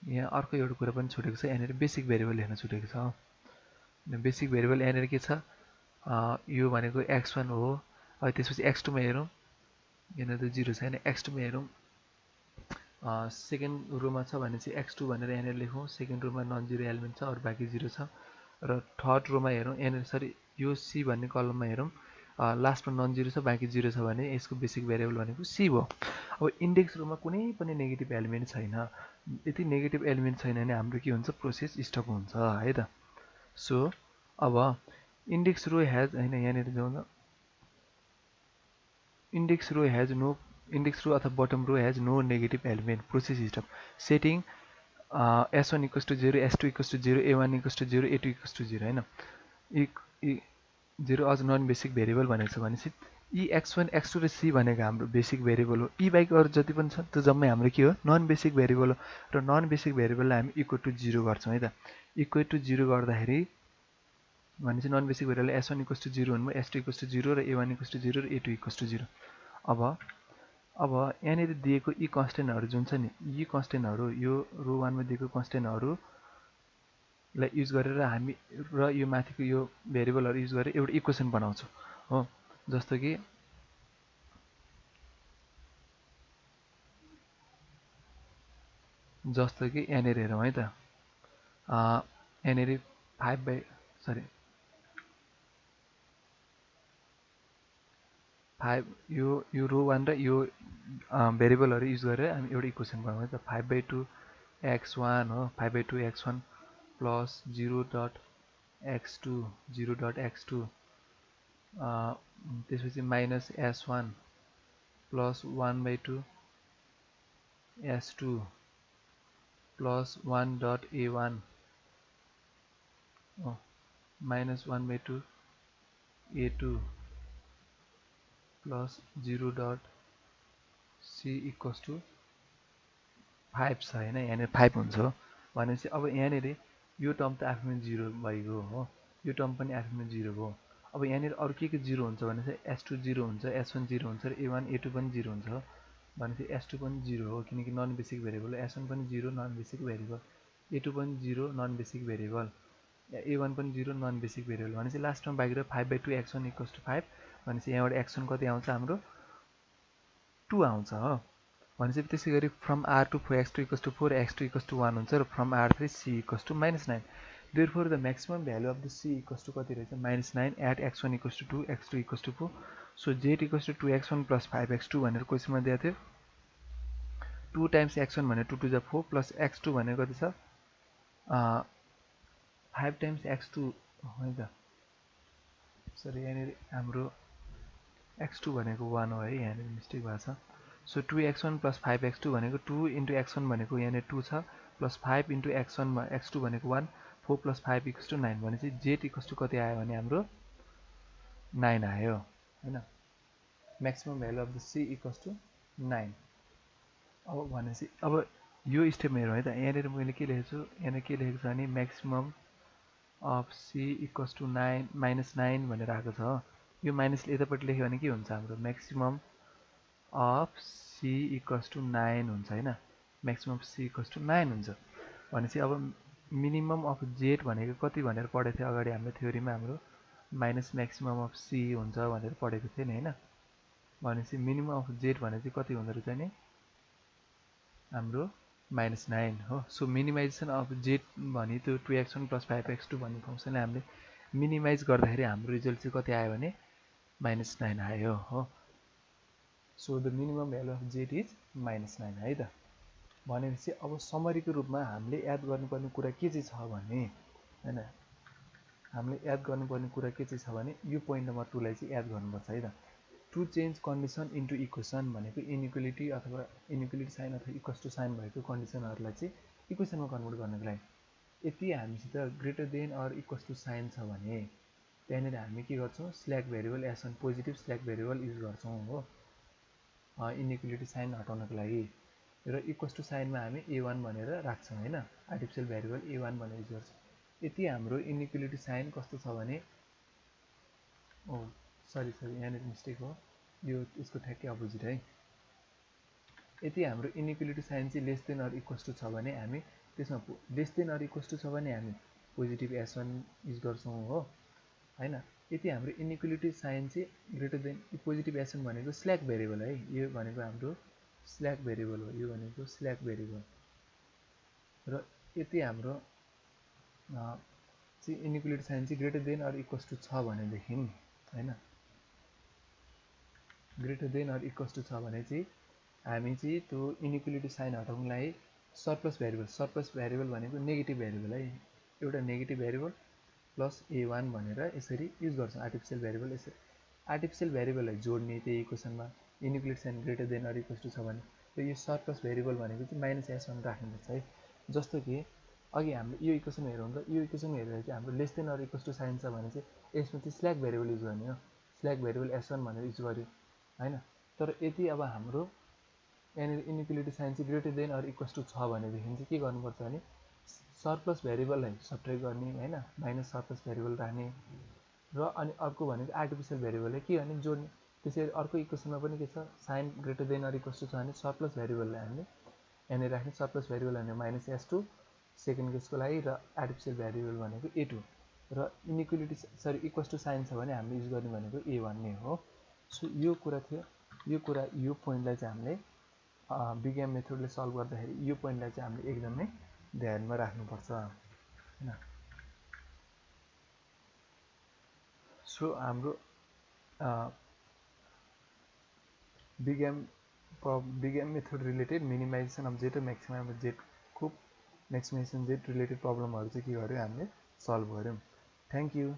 यहाँ अर्को एउटा कुरा पनि छुटेको छ यहाँनिर बेसिक भेरिएबल हेर्न छुटेको छ। बेसिक भेरिएबल यहाँनिर के छ यो भनेको x1 हो। अब त्यसपछि x2 मा हेरौँ यहाँनिर त 0 छैन। x2 मा हेरौँ सेकेन्ड रोमा छ भने चाहिँ x2 भनेर यहाँनिर लेखौँ। सेकेन्ड रोमा नन जिरो एलिमेन्ट छ अरू बाँकी 0 छ। र थर्ड रोमा हेरौँ यहाँनिर सरी यो c भन्ने कलममा हेरौँ लास्टमा नन जिरो छ बाँकी 0 छ भने यसको बेसिक भेरिएबल भनेको c हो। अब इन्डेक्स रोमा कुनै पनि नेगेटिभ एलिमेन्ट छैन। यदि नेगेटिभ एलिमेन्ट छैन भने हाम्रो के हुन्छ प्रोसेस स्टप हुन्छ है त। सो अब इन्डेक्स रो हेज हैन यहाँनिर जाउँ न इन्डेक्स रो अथवा bottom row has no negative element process stop setting s1 = 0 s2 = 0 a1 = 0 a2 = 0 हैन। 0 अझ नन बेसिक भेरिएबल भनेको छ भनेपछि यी x1 x2 र c भनेको हाम्रो बेसिक भेरिएबल हो। यी बाहेक अरू जति पनि छ त्यो जम्मै हाम्रो के हो नन बेसिक भेरिएबल हो। र नन बेसिक भेरिएबललाई हामी इक्वल टु 0 गर्छौँ है त। इक्वल टु 0 गर्दाखेरि भनेपछि नन बेसिक भेरिएबल s1 = 0 हुनुभयो s2 = 0 र a1 = 0 र a2 = 0। अब यहाँनिर दिएको यी कन्स्टेन्टहरू जुन छ नि यी कन्स्टेन्टहरू यो रो 1 मा दिएको कन्स्टेन्टहरूलाई युज गरेर हामी र यो माथिको यो भेरिएबलहरू युज गरेर एउटा इक्वेसन बनाउँछौँ हो। जस्तो कि यहाँनिर हेरौँ है त यहाँनिर 5 यो रो 1 र यो भेरिएबलहरू युज गरेर हामी एउटा इक्वेसन बनाउँ है त। 5/2 x1 हो 5/2 x1 प्लस 0.x2 0.x2 त्यसपछि minus s1 plus 1/2 s2 plus 1.a1 minus 1/2 a2 plus 0.c = 5 छ हैन। यहाँनिर 5 हुन्छ भनेपछि अब यहाँनिर यो टर्म त आफैमा 0 भइगयो हो यो टर्म पनि आफैमा 0 भयो। अब यहाँनिर अरू के 0 हुन्छ भने चाहिँ s2 0 हुन्छ s1 0 हुन्छ र a1 a2 पनि 0 हुन्छ भनेपछि s2 पनि 0 हो किनकि नन बेसिक भेरिएबल हो। s1 पनि 0 नन बेसिक भेरिएबल a2 पनि 0 नन बेसिक भेरिएबल a1 पनि 0 नन बेसिक भेरिएबल भनेपछि लास्टमा बाँकी रह्यो 5/2 x1 = 5 भनेपछि यहाँबाट x1 कति आउँछ हाम्रो 2 आउँछ हो भनेपछि त्यसै गरी from R2 4x2 equals to 4 x2 equals to 1 हुन्छ र from R3 C equals to -9 therefore the maximum value of the C equals to कति रहेछ -9 at x1 equals to 2 x2 equals to 4 so z equals to 2x1 plus 5x2 भनेर क्वेशनमा दिएको थियो 2 times x1 भने 2 to the 4 plus x2 भने कति छ 5 times x2 होइन त सरी यहाँनिर हाम्रो x2 भनेको 1 हो है यहाँनिर मिस्टेक भएको छ सो 2x1 plus 5x2 भनेको 2 into x1 भनेको यहाँनिर 2 छ प्लस 5 into x2 भनेको 1 4 plus 5 equals to 9 भनेपछि z equals to कति आयो भने हाम्रो 9 आयो हैन maximum value of the c equals to 9 अब भनेपछि अब यो स्टेपमा हेरौँ है त यहाँनिर मैले के लेखेको छु यहाँ के लेखेको छ भने maximum of c equals to 9 -9 भनेर आएको छ यो माइनसले यतापट्टि लेख्यो भने के हुन्छ हाम्रो maximum of c equals to 9 हुन्छ हैन maximum of c equals to 9 हुन्छ भनेपछि अब मिनिमम अफ z भनेको कति भनेर पढेको थियो अगाडि हाम्रो थ्योरीमा हाम्रो माइनस म्याक्सिमम अफ c हुन्छ भनेर पढेको थियो नि हैन भनेपछि मिनिमम अफ z भने चाहिँ कति हुँदो रहेछ नि हाम्रो -9 हो सो मिनिमाइजेसन अफ z भनी त्यो 2x1 plus 5x2 भन्ने फंक्सनले हामीले मिनिमाइज गर्दाखेरि हाम्रो रिजल्ट चाहिँ कति आयो भने -9 आयो हो so the minimum value of z is -9 है त भनेपछि अब समरीको रूपमा हामीले याद गर्नुपर्ने कुरा के चाहिँ छ भने हैन हामीले याद गर्नुपर्ने कुरा के चाहिँ छ भने यो पोइन्ट नम्बर 2 लाई चाहिँ याद गर्नुपर्छ है त to change condition into equation भनेको इनइक्वालिटी अथवा इनइक्वालिटी साइन अथवा इक्वल्स टु साइन भएको कन्डिसनहरुलाई चाहिँ इक्वेसनमा कन्भर्ट गर्नको लागि यति हामीसित greater than or equals to sign छ भने त्यहाँनिर हामी के गर्छौं slack variable as an positive slack variable use गर्छौं हो इनइक्वालिटी साइन हटाउनको लागि र इक्वल्स टु साइनमा हामी a1 भनेर राख्छौं हैन आर्टिफिशियल भेरिएबल a1 भनेर युज गर्छौं यति हाम्रो इनइक्वालिटी साइन कस्तो छ भने ओ सरी यहाँनिर मिस्टेक हो यो यसको ठ्याक्कै अपोजिट है यति हाम्रो इनइक्वालिटी साइन चाहिँ less than or equals to छ भने हामी त्यसमा less than or equals to छ भने हामी पोजिटिभ s1 युज गर्छौं हो हैन यति हाम्रो इनइक्वालिटी साइन चाहिँ ग्रेटर देन पोजिटिभ s1 भनेको स्ल्याक भेरिएबल है यो भनेको हाम्रो स्ल्याक भेरिएबल हो यो भनेको स्ल्याक भेरिएबल र यति हाम्रो चाहिँ इनइक्वालिटी साइन चाहिँ greater than or equals to छ भनेदेखि हैन greater than or equals to छ भने चाहिँ हामी चाहिँ त्यो इनइक्वालिटी साइन हटाउनको लागि सरप्लस भेरिएबल भनेको नेगेटिभ भेरिएबल है एउटा नेगेटिभ भेरिएबल प्लस a1 भनेर यसरी युज गर्छौं आर्टिफिशियल भेरिएबल यसरी आर्टिफिशियल भेरिएबललाई जोड्ने त्यही इक्वेसनमा inequality sign greater than or equals to छ भने र यो सरप्लस भेरिएबल भनेको चाहिँ -s1 राख्नुपर्छ है जस्तो कि अघि हामीले यो इक्वेसन हेरौँ त यो इक्वेसन हेरेर चाहिँ हाम्रो less than or equals to sign छ भने चाहिँ यसमा चाहिँ स्ल्याक भेरिएबल युज गर्ने हो स्ल्याक भेरिएबल s1 भनेर युज गर्यो हैन तर यदि अब हाम्रो यहाँनिर इनइक्वालिटी साइन चाहिँ greater than or equals to छ भनेदेखि चाहिँ के गर्नुपर्छ भने सरप्लस भेरिएबललाई सब्ट्र्याक्ट गर्ने हैन माइनस सरप्लस भेरिएबल राख्ने र अनि अर्को भनेको आर्टिफिशियल भेरिएबलले के भने जोड्ने त्यसैले अर्को इक्वेसनमा पनि के छ sign greater than or equals to छ भने सरप्लस भेरिएबललाई हामीले यहाँनिर राख्ने सरप्लस भेरिएबल भनेको -s2 सेकेन्ड केसको लागि र आर्टिफिशियल भेरिएबल भनेको a2 र inequality sorry equals to sign छ भने हामीले युज गर्ने भनेको a1 नै हो सो यो कुरा थियो यो पोइन्टलाई चाहिँ हामीले बिग एम मेथडले सल्भ गर्दाखेरि यो पोइन्टलाई चाहिँ हामीले एकदमै ध्यानमा राख्नुपर्छ हैन सो हाम्रो big M method related minimisation of Z र म्याक्सिमम अफ जेड को म्याक्सिमाइजेसन जेड रिलेटेड प्रब्लमहरु चाहिँ के गर्यो हामीले सल्भ गर्यौं थ्यांक यू